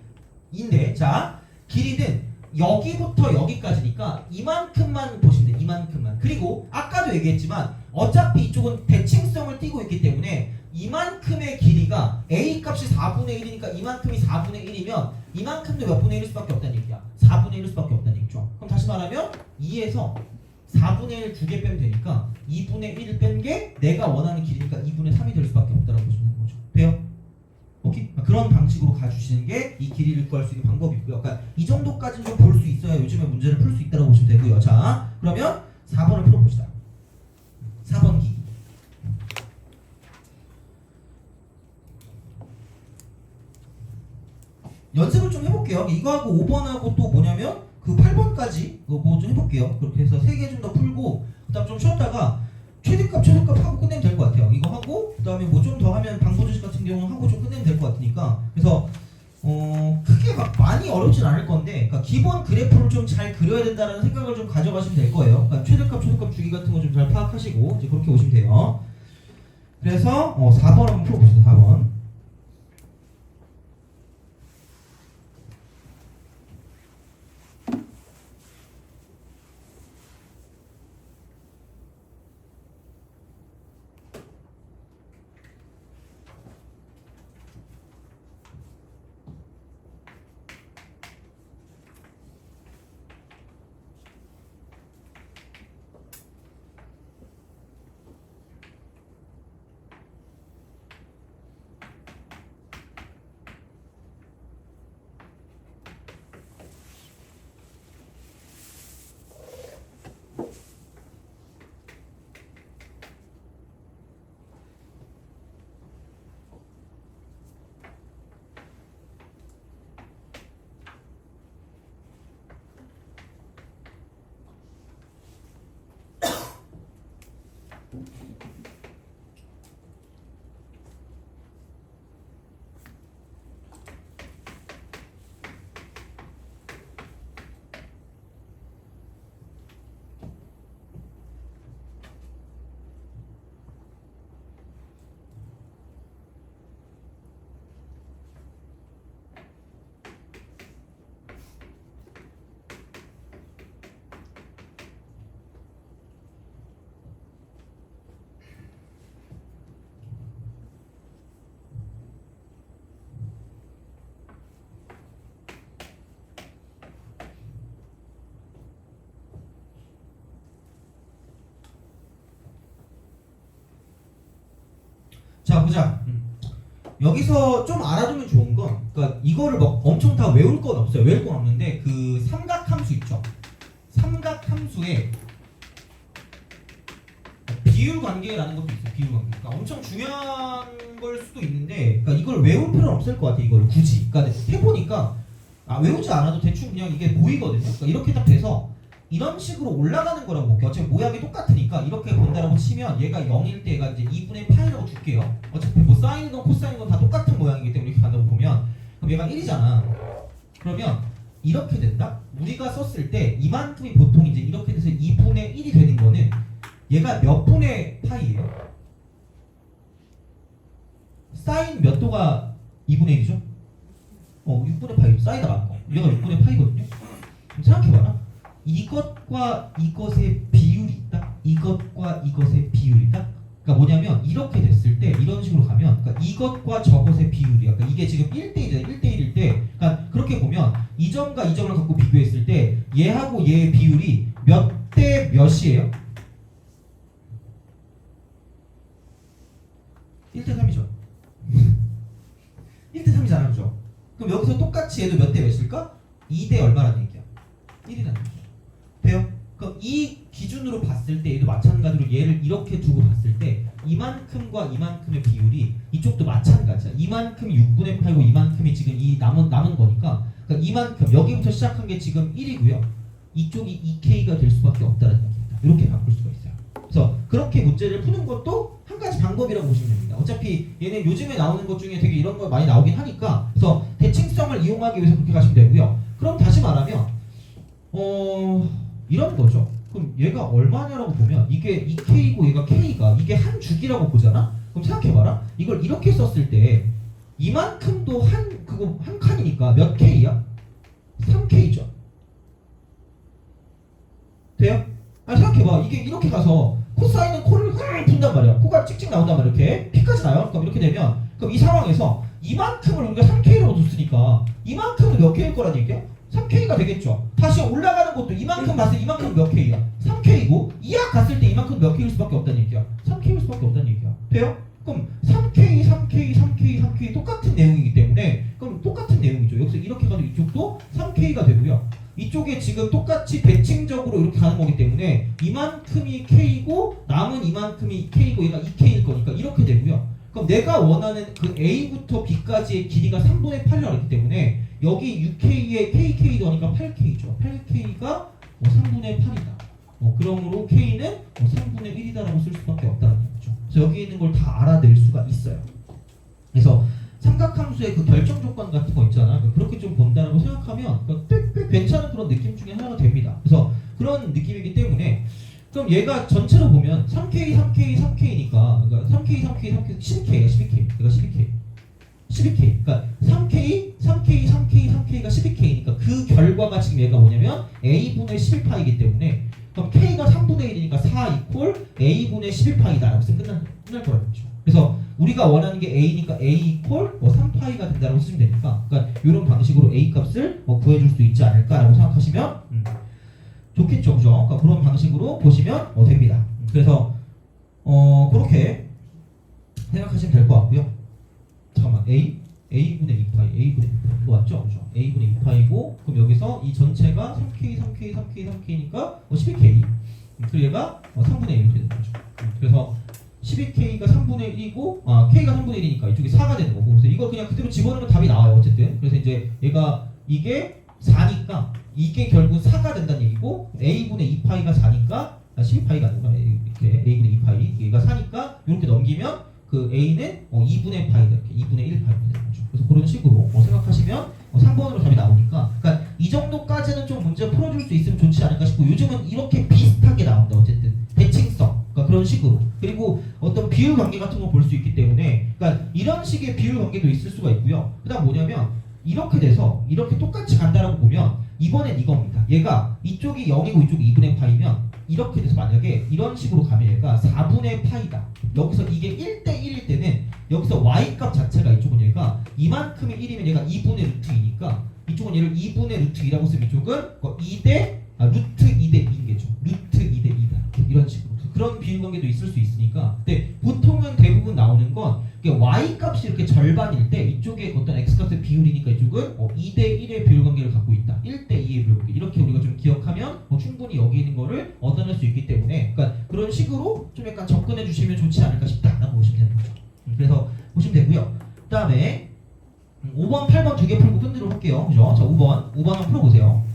[SPEAKER 1] 인데 자, 길이는 여기부터 여기까지니까 이만큼만 보시면 돼. 이만큼만. 그리고 아까도 얘기했지만 어차피 이쪽은 대칭성을 띠고 있기 때문에 이만큼의 길이가 A 값이 4분의 1이니까 이만큼이 4분의 1이면 이만큼도 몇 분의 1일 수밖에 없다는 얘기야. 4분의 1일 수밖에 없다는 얘기죠. 그럼 다시 말하면 2에서 4분의 1 두 개 빼면 되니까 2분의 1을 뺀 게 내가 원하는 길이니까 2분의 3이 될 수밖에 없다라고 보시면 되는 거죠. 돼요? 오케이? 그런 방식으로 가주시는 게 이 길이를 구할 수 있는 방법이고요. 그러니까 이 정도까지는 좀 볼 수 있어야 요즘에 문제를 풀 수 있다고 보시면 되고요. 자, 그러면 4번을 풀어봅시다. 4번 기. 연습을 좀 해볼게요. 이거하고 5번하고 또 뭐냐면 그 8번까지 그거 좀 해볼게요. 그렇게 해서 3개 좀 더 풀고 그다음 좀 쉬었다가 최대값 하고 끝내면 될 것 같아요. 이거 하고 그다음에 뭐 좀 더 하면 방부제식 같은 경우는 하고 좀 끝내면 될 것 같으니까 그래서 크게 막 많이 어렵진 않을 건데 그러니까 기본 그래프를 좀 잘 그려야 된다는 생각을 좀 가져가시면 될 거예요. 그러니까 최대값 주기 같은 거 좀 잘 파악하시고 이제 그렇게 오시면 돼요. 그래서 4번 한번 풀어봅시다. 4번. 자, 보자. 여기서 좀 알아두면 좋은 건, 그러니까 이거를 막 엄청 다 외울 건 없어요. 외울 건 없는데 그 삼각함수 있죠. 삼각함수에 비율 관계라는 것도 있어요. 비율 관계. 그러니까 엄청 중요한 걸 수도 있는데, 그러니까 이걸 외울 필요는 없을 것 같아. 이걸 굳이. 그러니까 해보니까 외우지 않아도 대충 그냥 이게 보이거든요. 그러니까 이렇게 딱 돼서 이런 식으로 올라가는 거라고 볼게요. 어차피 모양이 똑같으니까 이렇게 본다라고 치면 얘가 0일 때 얘가 이제 2분의 파이라고 줄게요. 어차피 뭐 사인이건 코사인이건 다 똑같은 모양이기 때문에 이렇게 간다고 보면, 그럼 얘가 1이잖아. 그러면 이렇게 된다? 우리가 썼을 때 이만큼이 보통 이제 이렇게 돼서 2분의 1이 되는 거는 얘가 몇 분의 파이예요? 사인 몇 도가 2분의 1이죠? 6분의 파이. 사이다 맞고 얘가 6분의 파이거든요. 그럼 생각해봐라. 이것과 이것의 비율이 있다. 이것과 이것의 비율이 있다. 그러니까 뭐냐면 이렇게 됐을 때 이런 식으로 가면, 그러니까 이것과 저것의 비율이야. 그러니까 이게 지금 1대1이잖아. 1대1일 때, 그러니까 그렇게 보면 이 점과 이 점을 갖고 비교했을 때 얘하고 얘의 비율이 몇 대 몇이에요? 1대 3이죠. 1대 3이잖아, 그죠? 그럼 여기서 똑같이 얘도 몇 대 몇일까? 2대 얼마라는 얘기야? 1이라는 얘기죠. 돼요? 그럼 이 기준으로 봤을 때 얘도 마찬가지로 얘를 이렇게 두고 봤을 때 이만큼과 이만큼의 비율이 이쪽도 마찬가지야. 이만큼이 6분의 8고 이만큼이 지금 이 남은 거니까, 그러니까 이만큼 여기부터 시작한 게 지금 1이고요. 이쪽이 2K가 될 수밖에 없다는 얘기입니다. 이렇게 바꿀 수가 있어요. 그래서 그렇게 문제를 푸는 것도 한 가지 방법이라고 보시면 됩니다. 어차피 얘는 요즘에 나오는 것 중에 되게 이런 거 많이 나오긴 하니까, 그래서 대칭성을 이용하기 위해서 그렇게 가시면 되고요. 그럼 다시 말하면 이런 거죠. 그럼 얘가 얼마냐라고 보면 이게 2K고 얘가 K가 이게 한 주기라고 보잖아. 그럼 생각해봐라. 이걸 이렇게 썼을 때 이만큼도 한 칸이니까 몇 K야? 3K죠. 돼요? 생각해봐. 이게 이렇게 가서 코사인은 코를 푼단 말이야. 코가 찍찍 나온단 말이야. 이렇게 P까지 나요. 그럼 이렇게 되면, 그럼 이 상황에서 이만큼을 우리가 3K라고 뒀으니까 이만큼은 몇 K일 거란 얘기야? 3K가 되겠죠. 다시 올라가는 것도 이만큼 봤을 때 이만큼 몇 K야? 3K고 이하 갔을 때 이만큼 몇 K일 수밖에 없다는 얘기야. 3K일 수밖에 없다는 얘기야. 돼요? 그럼 3K, 3K, 3K, 3K 똑같은 내용이기 때문에, 그럼 똑같은 내용이죠. 여기서 이렇게 가도 이쪽도 3K가 되고요. 이쪽에 지금 똑같이 대칭적으로 이렇게 가는 거기 때문에 이만큼이 K고 남은 이만큼이 K고 얘가 2K일 거니까 이렇게 되고요. 그럼 내가 원하는 그 A부터 B까지의 길이가 3분의 8이라고 했기 때문에 여기 6K에 KK 더하니까 8K죠. 8K가 3분의 8이다. 그러므로 K는 3분의 1이다라고 쓸 수밖에 없다는 얘기죠. 그래서 여기 있는 걸 다 알아낼 수가 있어요. 그래서 삼각함수의 그 결정 조건 같은 거 있잖아. 그렇게 좀 본다라고 생각하면 꽤 괜찮은 그런 느낌 중에 하나가 됩니다. 그래서 그런 느낌이기 때문에, 그럼 얘가 전체로 보면 3K, 3K, 3K니까, 그러니까 3K, 3K, 3K, 12K야, 12K. 얘가 12K. 12K. 그러니까 3K, 3K, 3K, 3K가 12K니까 그 결과가 지금 얘가 뭐냐면 A분의 11파이기 때문에, 그럼 K가 3분의 1이니까 4 이퀄 A분의 11파이다라고 해서 끝날 거라는 거죠. 그래서 우리가 원하는 게 A니까 A 이퀄 3파이가 된다고 쓰시면 되니까, 그러니까 이런 방식으로 A 값을 구해줄 수 있지 않을까라고 생각하시면 좋겠죠, 그죠? 그러니까 그런 방식으로 보시면 됩니다. 그래서 그렇게 생각하시면 될 것 같고요. 잠깐만, A분의 2파이, A분의 2파이 이거 맞죠? 그죠? A분의 2파이고, 그럼 여기서 이 전체가 3K, 3K, 3K, 3K니까 12K. 그리고 얘가 3분의 1이 되는 거죠. 그래서 12K가 3분의 1이고, K가 3분의 1이니까 이쪽이 4가 되는 거고, 그래서 이거 그냥 그대로 집어넣으면 답이 나와요, 어쨌든. 그래서 이제 얘가 이게 4니까 이게 결국 4가 된다는 얘기고, A분의 2파이가 4니까 12파이가 아니구나. 이렇게 A분의 2파이 얘가 4니까 이렇게 넘기면 그 A는 2분의 파이다. 이렇게 2분의 1 파이가 되는 거죠. 그래서 그런 식으로 생각하시면 3번으로 답이 나오니까, 그러니까 이 정도까지는 좀 문제 풀어줄 수 있으면 좋지 않을까 싶고, 요즘은 이렇게 비슷하게 나온다. 어쨌든 대칭성, 그러니까 그런 식으로, 그리고 어떤 비율 관계 같은 거 볼 수 있기 때문에, 그러니까 이런 식의 비율 관계도 있을 수가 있고요. 그다음 뭐냐면 이렇게 돼서 이렇게 똑같이 간다라고 보면 이번엔 이겁니다. 얘가 이쪽이 0이고 이쪽이 2분의 파이면 이렇게 돼서 만약에 이런 식으로 가면 얘가 4분의 파이다. 여기서 이게 1대1일 때는 여기서 y값 자체가 이쪽은 얘가 이만큼이 1이면 얘가 2분의 루트 2니까 이쪽은 얘를 2분의 루트 2라고 쓰면 이쪽은 루트 2대 2겠죠. 루트 2대 2다. 이런 식으로. 그런 비율 관계도 있을 수 있으니까. 근데 보통은 대부분 나오는 건 이게 y 값이 이렇게 절반일 때 이쪽에 어떤 x 값의 비율이니까 이쪽은 2대 1의 비율 관계를 갖고 있다. 1대 2의 비율 관계. 이렇게 우리가 좀 기억하면 충분히 여기 있는 거를 얻어낼 수 있기 때문에 그러니까 그런 식으로 좀 약간 접근해 주시면 좋지 않을까 싶다라고 보시면 되는 거죠. 그래서 보시면 되고요. 그다음에 5번, 8번 두 개 풀고 끝내도록 할게요. 그죠? 자, 5번 한번 풀어보세요.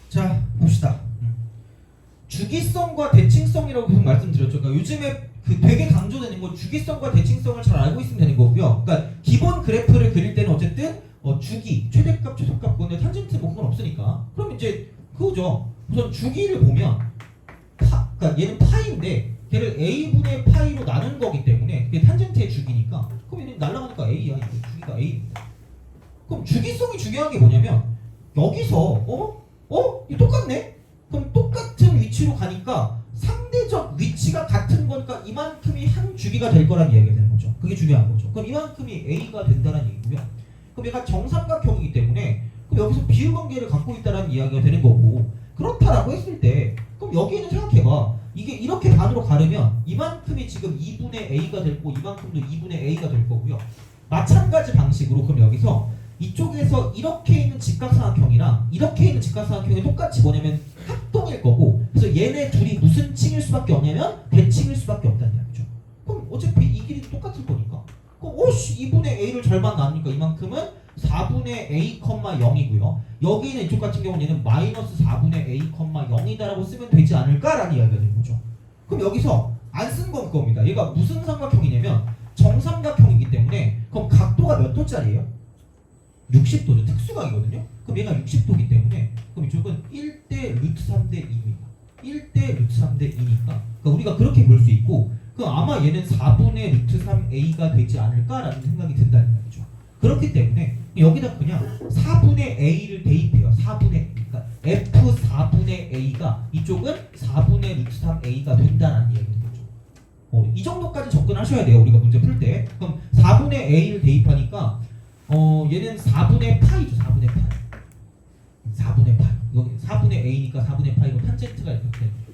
[SPEAKER 1] 자, 봅시다. 주기성과 대칭성이라고 계속 말씀드렸죠. 그러니까 요즘에 그 되게 강조되는 건 주기성과 대칭성을 잘 알고 있으면 되는 거고요. 그러니까 기본 그래프를 그릴 때는 어쨌든 주기, 최대값, 최소값, 근데 탄젠트 뭐 그건 없으니까. 그럼 이제 그거죠. 우선 주기를 보면 그러니까 얘는 파이인데 걔를 a분의 파이로 나눈 거기 때문에 그게 탄젠트의 주기니까 그럼 얘는 날아가니까 a야. 이거 주기가 a입니다. 그럼 주기성이 중요한 게 뭐냐면 여기서 이거 똑같네? 그럼 똑같은 위치로 가니까 상대적 위치가 같은 거니까 이만큼이 한 주기가 될 거란 이야기가 되는 거죠. 그게 중요한 거죠. 그럼 이만큼이 A가 된다는 얘기고요. 그럼 얘가 정삼각형이기 때문에 그럼 여기서 비율 관계를 갖고 있다는 이야기가 되는 거고 그렇다라고 했을 때 그럼 여기는 생각해봐. 이게 이렇게 반으로 가르면 이만큼이 지금 2분의 A가 될 거고 이만큼도 2분의 A가 될 거고요. 마찬가지 방식으로 그럼 여기서 이쪽에서 이렇게 있는 직각삼각형이랑 이렇게 있는 직각삼각형이 똑같이 뭐냐면 합동일 거고 그래서 얘네 둘이 무슨 칭일 수밖에 없냐면 대칭일 수밖에 없다는 이야기죠. 그럼 어차피 이 길이도 똑같을 거니까 그럼 2분의 A를 절반 나누니까 이만큼은 4분의 A, 0이고요. 여기 있는 이쪽 같은 경우는 얘는 마이너스 4분의 A, 0이다라고 쓰면 되지 않을까라는 이야기가 되는 거죠. 그럼 여기서 안 쓴 건 그겁니다. 얘가 무슨 삼각형이냐면 정삼각형이기 때문에 그럼 각도가 몇 도짜리예요? 60도죠. 특수각이거든요. 그럼 얘가 60도이기 때문에 그럼 이쪽은 1대 루트 3대 2입니다. 1대 루트 3대 2니까 그러니까 우리가 그렇게 볼 수 있고 그럼 아마 얘는 4분의 루트 3a가 되지 않을까라는 생각이 든다는 거죠. 그렇기 때문에 여기다 그냥 4분의 a를 대입해요. 4분의 그러니까 f 4분의 a가 이쪽은 4분의 루트 3a가 된다는 얘기인 거죠. 이 정도까지 접근하셔야 돼요. 우리가 문제 풀 때. 그럼 4분의 a를 대입하니까 얘는 4분의 파이죠. 4분의 파이. 4분의 파이. 여기 4분의 a니까 4분의 파이고 탄젠트가 이렇게 되는 거죠.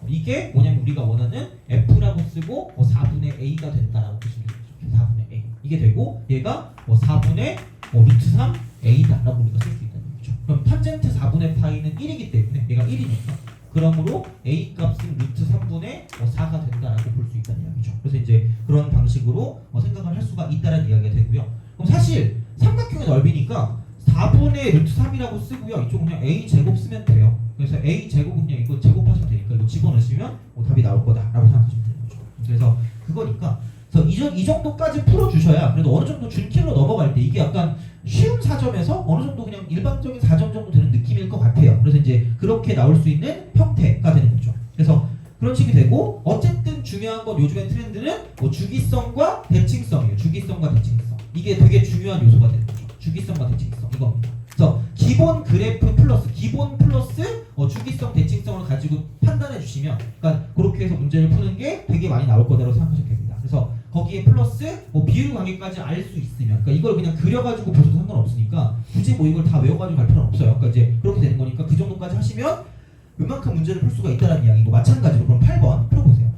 [SPEAKER 1] 이게 뭐냐면 우리가 원하는 f라고 쓰고 4분의 a가 된다라고 보시면 되죠. 4분의 a. 이게 되고 얘가 4분의 루트 3a다라고 우리가 쓸 수 있다는 거죠. 그럼 탄젠트 4분의 파이는 1이기 때문에 얘가 1이니까 그러므로 a 값은 루트 3분의 4가 된다라고 볼 수 있다는 이야기죠. 그래서 이제 그런 방식으로 생각을 할 수가 있다는 이야기가 되고요. 그럼 사실 삼각형의 넓이니까 4분의 루트 3이라고 쓰고요. 이쪽 그냥 a 제곱 쓰면 돼요. 그래서 a 제곱은 그냥 이거 제곱하시면 되니까 이거 집어넣으시면 답이 나올 거다라고 생각하시면 되는 거죠. 그래서 그거니까 그래서 이 정도까지 풀어주셔야 그래도 어느 정도 준킬로 넘어갈 때 이게 약간 쉬운 4점에서 어느 정도 그냥 일반적인 4점 정도 되는 느낌일 것 같아요. 그래서 이제 그렇게 나올 수 있는 형태가 되는 거죠. 그래서 그런 식이 되고 어쨌든 중요한 건 요즘의 트렌드는 뭐 주기성과 대칭성이에요. 주기성과 대칭성. 이게 되게 중요한 요소가 되는 거죠. 주기성과 대칭성 이겁니다. 그래서 기본 그래프 플러스 기본 플러스 주기성 대칭성을 가지고 판단해 주시면 그러니까 그렇게 해서 문제를 푸는 게 되게 많이 나올 거라고 생각하시면 됩니다. 그래서 거기에 플러스 뭐 비율 관계까지 알 수 있으면 그러니까 이걸 그냥 그려가지고 보셔도 상관없으니까 굳이 뭐 이걸 다 외워가지고 갈 필요는 없어요. 그러니까 이제 그렇게 되는 거니까 그 정도까지 하시면 웬만큼 문제를 풀 수가 있다는 이야기고 마찬가지로 그럼 8번 풀어보세요.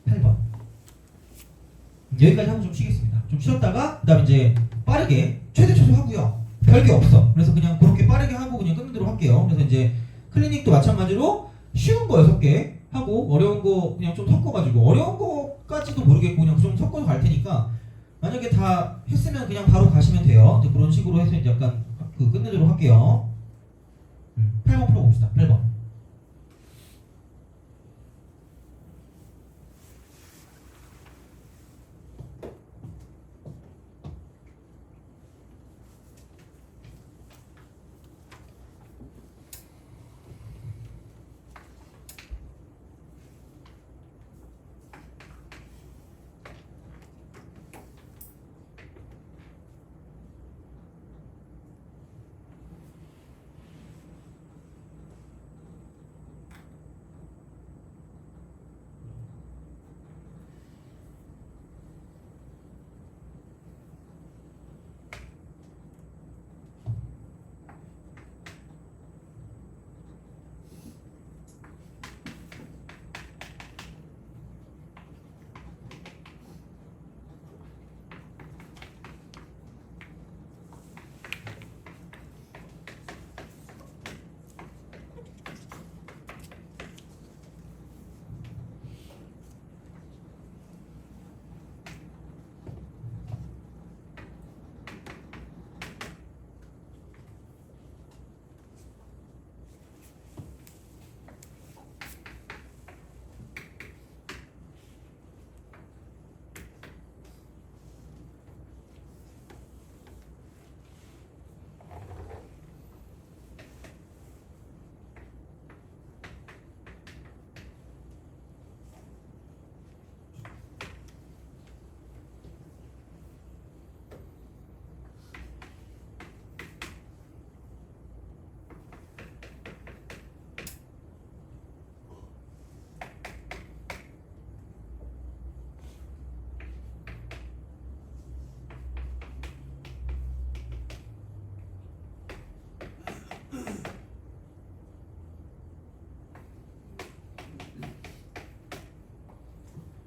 [SPEAKER 1] 8번 여기까지 하고 좀 쉬겠습니다. 좀 쉬었다가 그 다음에 이제 빠르게 최대 최소 하고요. 별게 없어. 그래서 그냥 그렇게 빠르게 하고 그냥 끝내도록 할게요. 그래서 이제 클리닉도 마찬가지로 쉬운 거 6개 하고 어려운 거 그냥 좀 섞어가지고 어려운 거까지도 모르겠고 그냥 그 정도 섞어서 갈 테니까 만약에 다 했으면 그냥 바로 가시면 돼요. 그런 식으로 해서 이제 약간 그 끝내도록 할게요. 8번 풀어봅시다. 8번.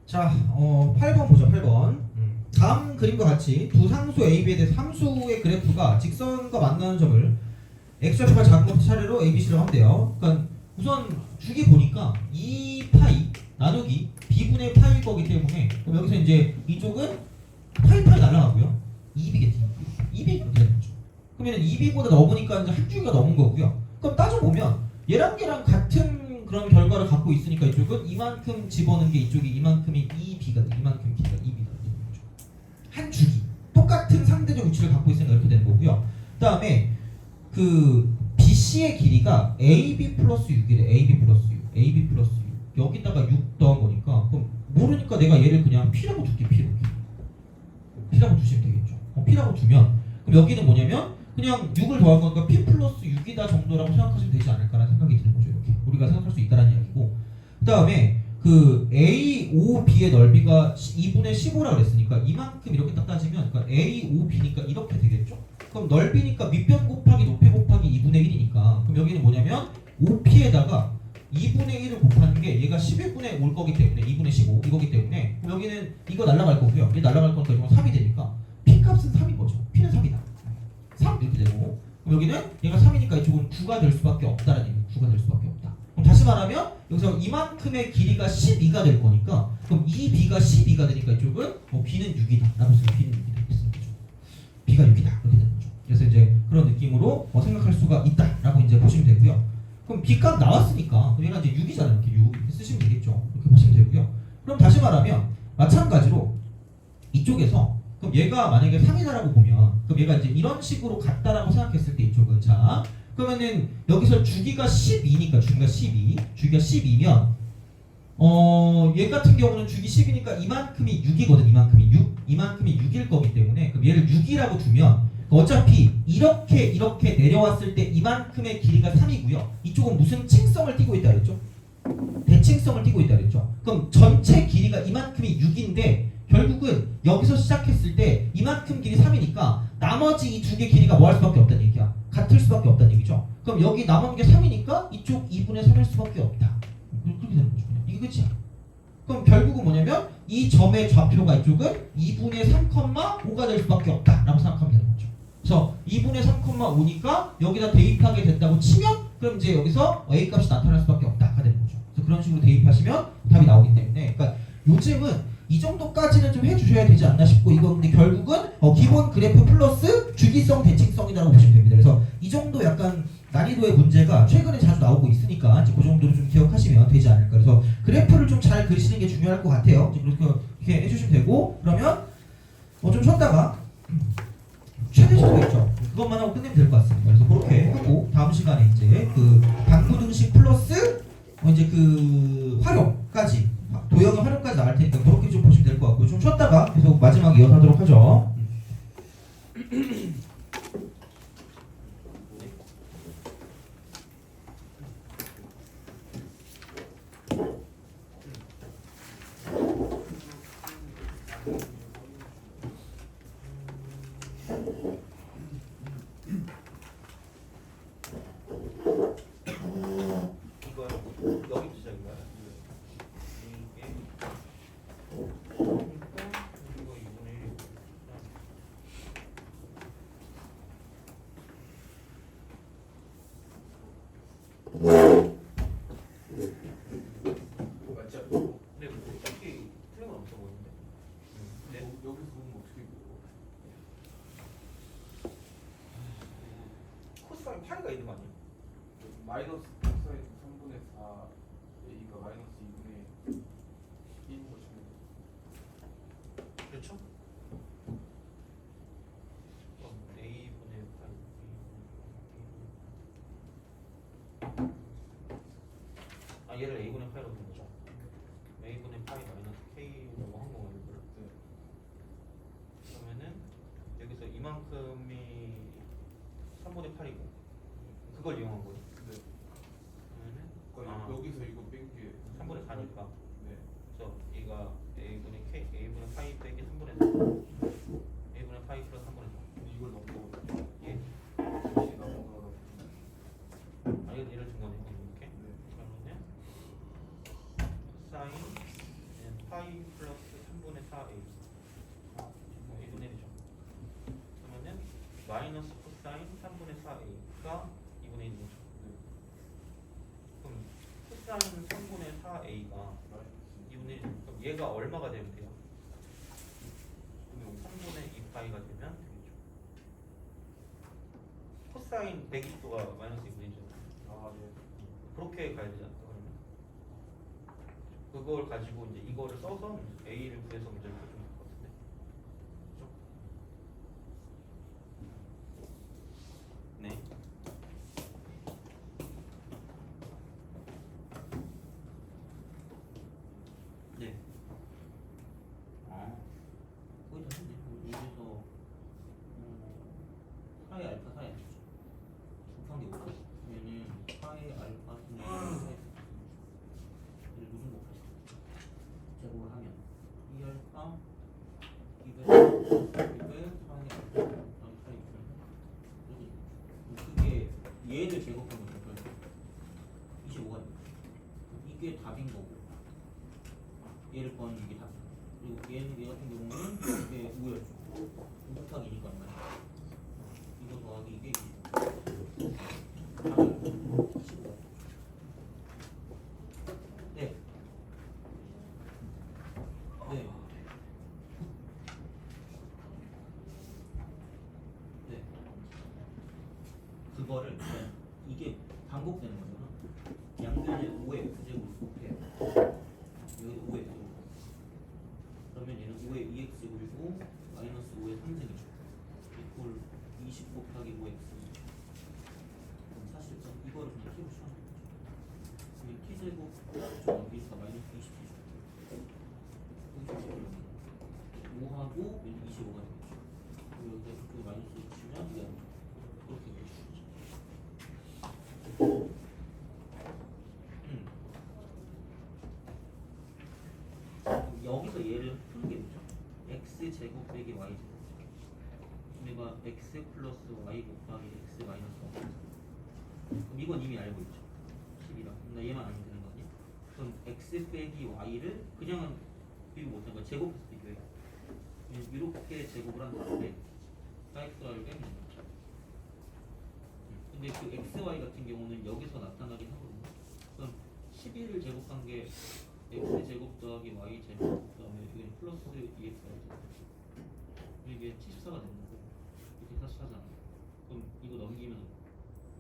[SPEAKER 1] 자, 8번 보죠. 8번. 다음 그림과 같이 두 상수 AB에 대해서 함수의 그래프가 직선과 만나는 점을 x좌표가 작은 것부터 차례로 ABC로 하면 돼요. 그러니까 우선 주기 보니까 2파이 나누기 b분의 파일 거기 때문에 그럼 여기서 이제 이쪽은 파이 날아가고요. 2b겠지. 2b 이렇게 되는 거죠. 그러면 2b보다 넘으니까 이제 한 주기가 넘은 거고요. 그럼 따져보면 얘랑 얘랑 같은 그런 결과를 갖고 있으니까 이쪽은 이만큼 집어넣은 게 이쪽이 이만큼이 2b가 돼. 이만큼 b가 2b가 되는 거죠. 한 주기 똑같은 상대적 위치를 갖고 있으니까 이렇게 되는 거고요. 그 다음에 그 BC의 길이가 AB 플러스 6이래. AB 플러스 6 AB 플러스 6 여기다가 6 더한 거니까 그럼 모르니까 내가 얘를 그냥 P라고 둘게. P라고 두시면 되겠죠. P라고 두면 그럼 여기는 뭐냐면 그냥 6을 더한 거니까 P 플러스 6이다 정도라고 생각하시면 되지 않을까라는 생각이 드는 거죠. 이렇게 우리가 생각할 수 있다는 이야기고 그 다음에 그 AOB의 넓이가 2분의 15라고 그랬으니까 이만큼 이렇게 딱 따지면 그러니까 AOB니까 이렇게 되겠죠. 그럼 넓이니까 밑변 곱하기 높이 곱하기 2분의 1이니까 그럼 여기는 뭐냐면 OP에다가 2분의 1을 곱하는 게 얘가 11분의 올 거기 때문에 2분의 15 이거기 때문에 그럼 여기는 이거 날라갈 거고요. 얘 날라갈 거니까 이건 3이 되니까 P 값은 3인 거죠. P는 3이다. 3 이렇게 되고 그럼 여기는 얘가 3이니까 이쪽은 9가 될 수밖에 없다라는 얘기. 9가 될 수밖에 없다. 그럼 다시 말하면 여기서 이만큼의 길이가 12가 될 거니까 그럼 이 B가 12가 되니까 이쪽은 B는 6이다. 라고 쓰면 B는 6이다. 이렇게 쓰는 거죠. B가 6이다. 이렇게 되는 거죠. 그래서 이제 그런 느낌으로 생각할 수가 있다라고 이제 보시면 되고요. 그럼 B값 나왔으니까 얘가 이제 6이잖아요. 이렇게 6 이렇게 쓰시면 되겠죠. 이렇게 보시면 되고요. 그럼 다시 말하면 마찬가지로 이쪽에서 그럼 얘가 만약에 3이다라고 보면 그럼 얘가 이제 이런 식으로 같다라고 생각했을 때 이쪽은 자 그러면은 여기서 주기가 12니까 주기가 12, 주기가 12면 얘 같은 경우는 주기 10이니까 이만큼이 6이거든. 이만큼이 6일 거기 때문에 그럼 얘를 6이라고 두면 어차피 이렇게 내려왔을 때 이만큼의 길이가 3이고요. 이쪽은 무슨 층성을 띠고 있다 그랬죠? 대칭성을 띠고 있다 그랬죠? 그럼 전체 길이가 이만큼이 6인데 결국은 여기서 시작했을 때 이만큼 길이 3이니까 나머지 이 두 개 길이가 뭐 할 수밖에 없다는 얘기야. 같을 수밖에 없다는 얘기죠. 그럼 여기 남은 게 3이니까 이쪽 2분의 3일 수밖에 없다. 그렇게 되는 거죠. 이게 끝이야. 그럼 결국은 뭐냐면 이 점의 좌표가 이쪽은 2분의 3,5가 될 수밖에 없다라고 생각하면 되는 거죠. 그래서 2분의 3,5니까 여기다 대입하게 된다고 치면 그럼 이제 여기서 A 값이 나타날 수밖에 없다가 되는 거죠. 그래서 그런 식으로 대입하시면 답이 나오기 때문에 그러니까 요즘은 이 정도까지는 좀 해주셔야 되지 않나 싶고 이거 근데 결국은 기본 그래프 플러스 주기성 대칭성이라고 보시면 됩니다. 그래서 이 정도 약간 난이도의 문제가 최근에 자주 나오고 있으니까 이제 그 정도로 좀 기억하시면 되지 않을까. 그래서 그래프를 좀 잘 그리시는 게 중요할 것 같아요. 이제 그렇게 해주시면 되고 그러면 좀 쉬었다가 최대식도 있죠. 그것만 하고 끝내면 될 것 같습니다. 그래서 그렇게 하고 다음 시간에 이제 그 방부등식 플러스 이제 그 활용까지 도형의 활용까지 나갈 테니까 그렇게 좀 보시면 될 것 같고 좀 쉬었다가 계속 마지막에 이어서 하도록 하죠.
[SPEAKER 2] 여기서 보면 어떻게 보여?
[SPEAKER 1] 코사인 파이가 있는 거 아니에요?
[SPEAKER 2] 마이너스 코사인 3분의 4 A가 마이너스 2분의 1인 거 치면
[SPEAKER 1] 그렇죠? 그럼 A분의 파이 얘를 A분의 파이라고 부른 거죠? A분의 파이 마이너스 K라고 한 거예요.
[SPEAKER 2] 네.
[SPEAKER 1] 그러면은 여기서 이만큼이 3분의 8이고 그걸 이용한 거예요.
[SPEAKER 2] 네.
[SPEAKER 1] 그러면은
[SPEAKER 2] 그러니까 여기서 이거 뺀 게
[SPEAKER 1] 3분의 4니까
[SPEAKER 2] 네.
[SPEAKER 1] 그래서 얘가 A분의 K, A분의 파이 빼기 3분의 4 A분의 파이 플러스 3분의 4
[SPEAKER 2] 근데 이걸 넘어가거든요.
[SPEAKER 1] 예.
[SPEAKER 2] 다시 넘어가다 보면
[SPEAKER 1] 얘를 준 거네요. 이렇게
[SPEAKER 2] 네.
[SPEAKER 1] 그러면은 사인 파이 플러스 3분의 4A A분의 1이죠. 그러면은 마이너스 코사인 3분의 4A가 2분의 1이죠.
[SPEAKER 2] 네.
[SPEAKER 1] 그럼 코사인 3분의 4A가
[SPEAKER 2] 마이너스
[SPEAKER 1] 2분의 1. 그럼 얘가 얼마가 되면 돼요?
[SPEAKER 2] 2분의 5.
[SPEAKER 1] 3분의 2파이가 되면 되겠죠. 코사인 120도가 마이너스 2분의 1이죠.
[SPEAKER 2] 아, 네.
[SPEAKER 1] 그렇게 가야 되지 않을까 그러면? 그걸 가지고 이제 이거를 써서 A를 구해서 문제를 풀면 될 것 같은데. 그렇죠? 네. 네. 거의 다 했네. 여기서 파이 알파 사이 알죠. 곱하기 5 그러면은 파이 알파 분의 사이 얘를 무슨 곱하지? 제곱을 하면 2알파 200 파이 알파 파이 그게 얘를 제곱하면 될 거예요. 25가 됩니다. 이게 답인 거고 얘를 구하는 이게 답. 그리고 얘 같은 경우는 이게 5였죠. 5 곱하기 2니까 얼마야? 이거 더하기 이게 25. 답은 15. 네. 네. 네. 그거를 이게 반복되는 거잖아. 양변에 5의 x제곱을 곱해요. 여기 5의 x제곱. 그러면 얘는 5의 2x제곱이고 마이너스 5의 3승이죠. 이꼴 20 곱하기 5x.
[SPEAKER 3] 그냥 T로 취하는 거죠. 그럼 T제곱 여기서 마이너스 20T 5하고 25가 되겠죠. 그리고 여기다 그 마이너스 치면 이게 그렇게 되죠. 여기서 얘를 푸는 게 뭐죠? x 제곱 빼기 y 제곱. 우리가 x 플러스 y 곱하기 x 마이너스 1. 그럼 이건 이미 알고 있죠. 10이랑. 나 얘만 알면 되는 거 아니야? 그럼 x 빼기 y를 그냥은 비교 못하는 거야. 제곱해서 비교해. 이렇게 제곱을 한 다음에 4xy를 빼면 되는 거죠. 근데 그 xy 같은 경우는 여기서 나타나긴 하거든요. 그럼 11을 제곱한 게 x 제곱 더하기 y 제곱 그다음에 여기는 플러스 2xy 제곱. 이게 74가 되는 거고 이렇게 44잖아. 그럼 이거 넘기면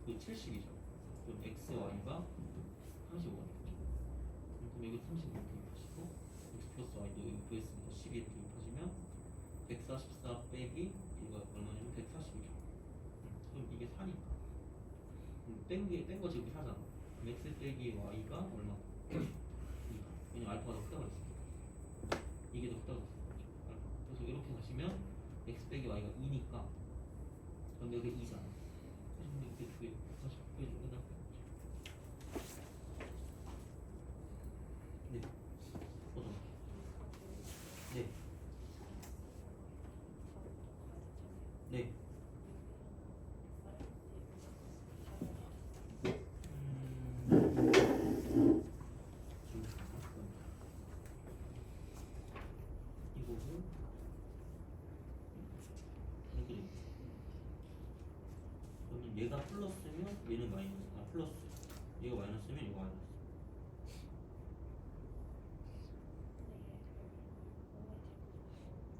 [SPEAKER 3] 그 70이죠. 그럼 xy가 35가 되겠죠. 그럼 여기 35 이렇게 입하시고 x 플러스 y도 여기 구했으니까 12 이렇게 입하시면 144 빼기 이거 얼마냐면 140이죠. 그럼 이게 4니까 뺀거 지금 4잖아. 그럼 x 빼기 y가 얼마? 2. 왜냐면 알파가 더 크다고 했으니까 이게 더 크다고 했으니까 알파. 그래서 이렇게 가시면 x 빼기 y가 2니까 그럼 여기 2잖아. 그래서 이렇게 두개 다시 곱해주고 끝날 거야. 네. 어떤 거? 네. 네. 이거고 이렇게 되겠죠. 그러면 얘가 플러스면 얘는 마이너스. 아 플러스. 얘가 마이너스면 얘가 마이너스.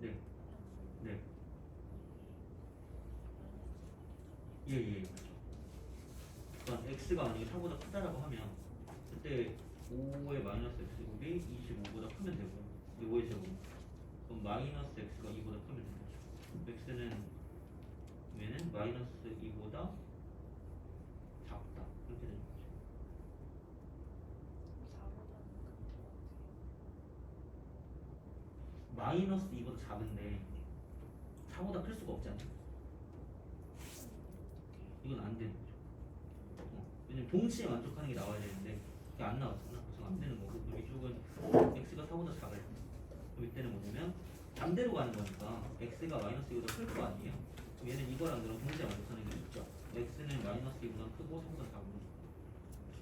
[SPEAKER 3] 네. 네. 예, 맞죠. 그러니까 x가 만약에 4보다 크다라고 하면 그때 5의 마이너스 x곱이 25보다 크면 되고요. 5의 제곱. 그럼 마이너스 x가 2보다 크면 되는 거죠. x는 얘는 마이너스 2보다 작다. 그렇게 되는 거죠. 마이너스 2보다 작은데 4보다 클 수가 없지 않나요? 이건 안 되는 거죠. 왜냐면 동시에 만족하는 게 나와야 되는데 그게 안 나왔잖아. 그래서 안 되는 거고. 그럼 이쪽은 x가 4보다 작아요. 그럼 이때는 뭐냐면 반대로 가는 거니까 x가 마이너스 2보다 클 거 아니에요. 그럼 얘는 이거랑 이거랑 동시에 만족하는 게 있죠. x는 마이너스 2보다 크고 4보다 작은 거죠.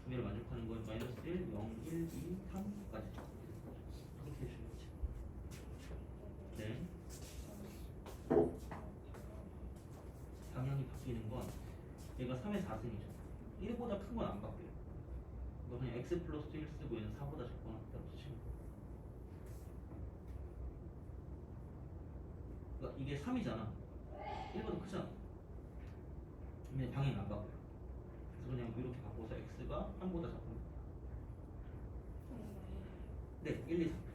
[SPEAKER 3] 그럼 얘를 만족하는 건 마이너스 1, 0, 1, 2, 3까지 그렇게 해주는 거죠. 네. 방향이 바뀌는 건 얘가 3의 4승이죠. 1보다 큰 건 안 바뀌어요. 이거 그냥 x 플러스 1 쓰고 얘는 4보다 작거나 그다음 치면. 그러니까 이게 3이잖아. 1보다 크잖아. 근데 방향이 안 바뀌어요. 그래서 그냥 이렇게 바꿔서 x가 3보다 작고. 네, 1, 2, 3.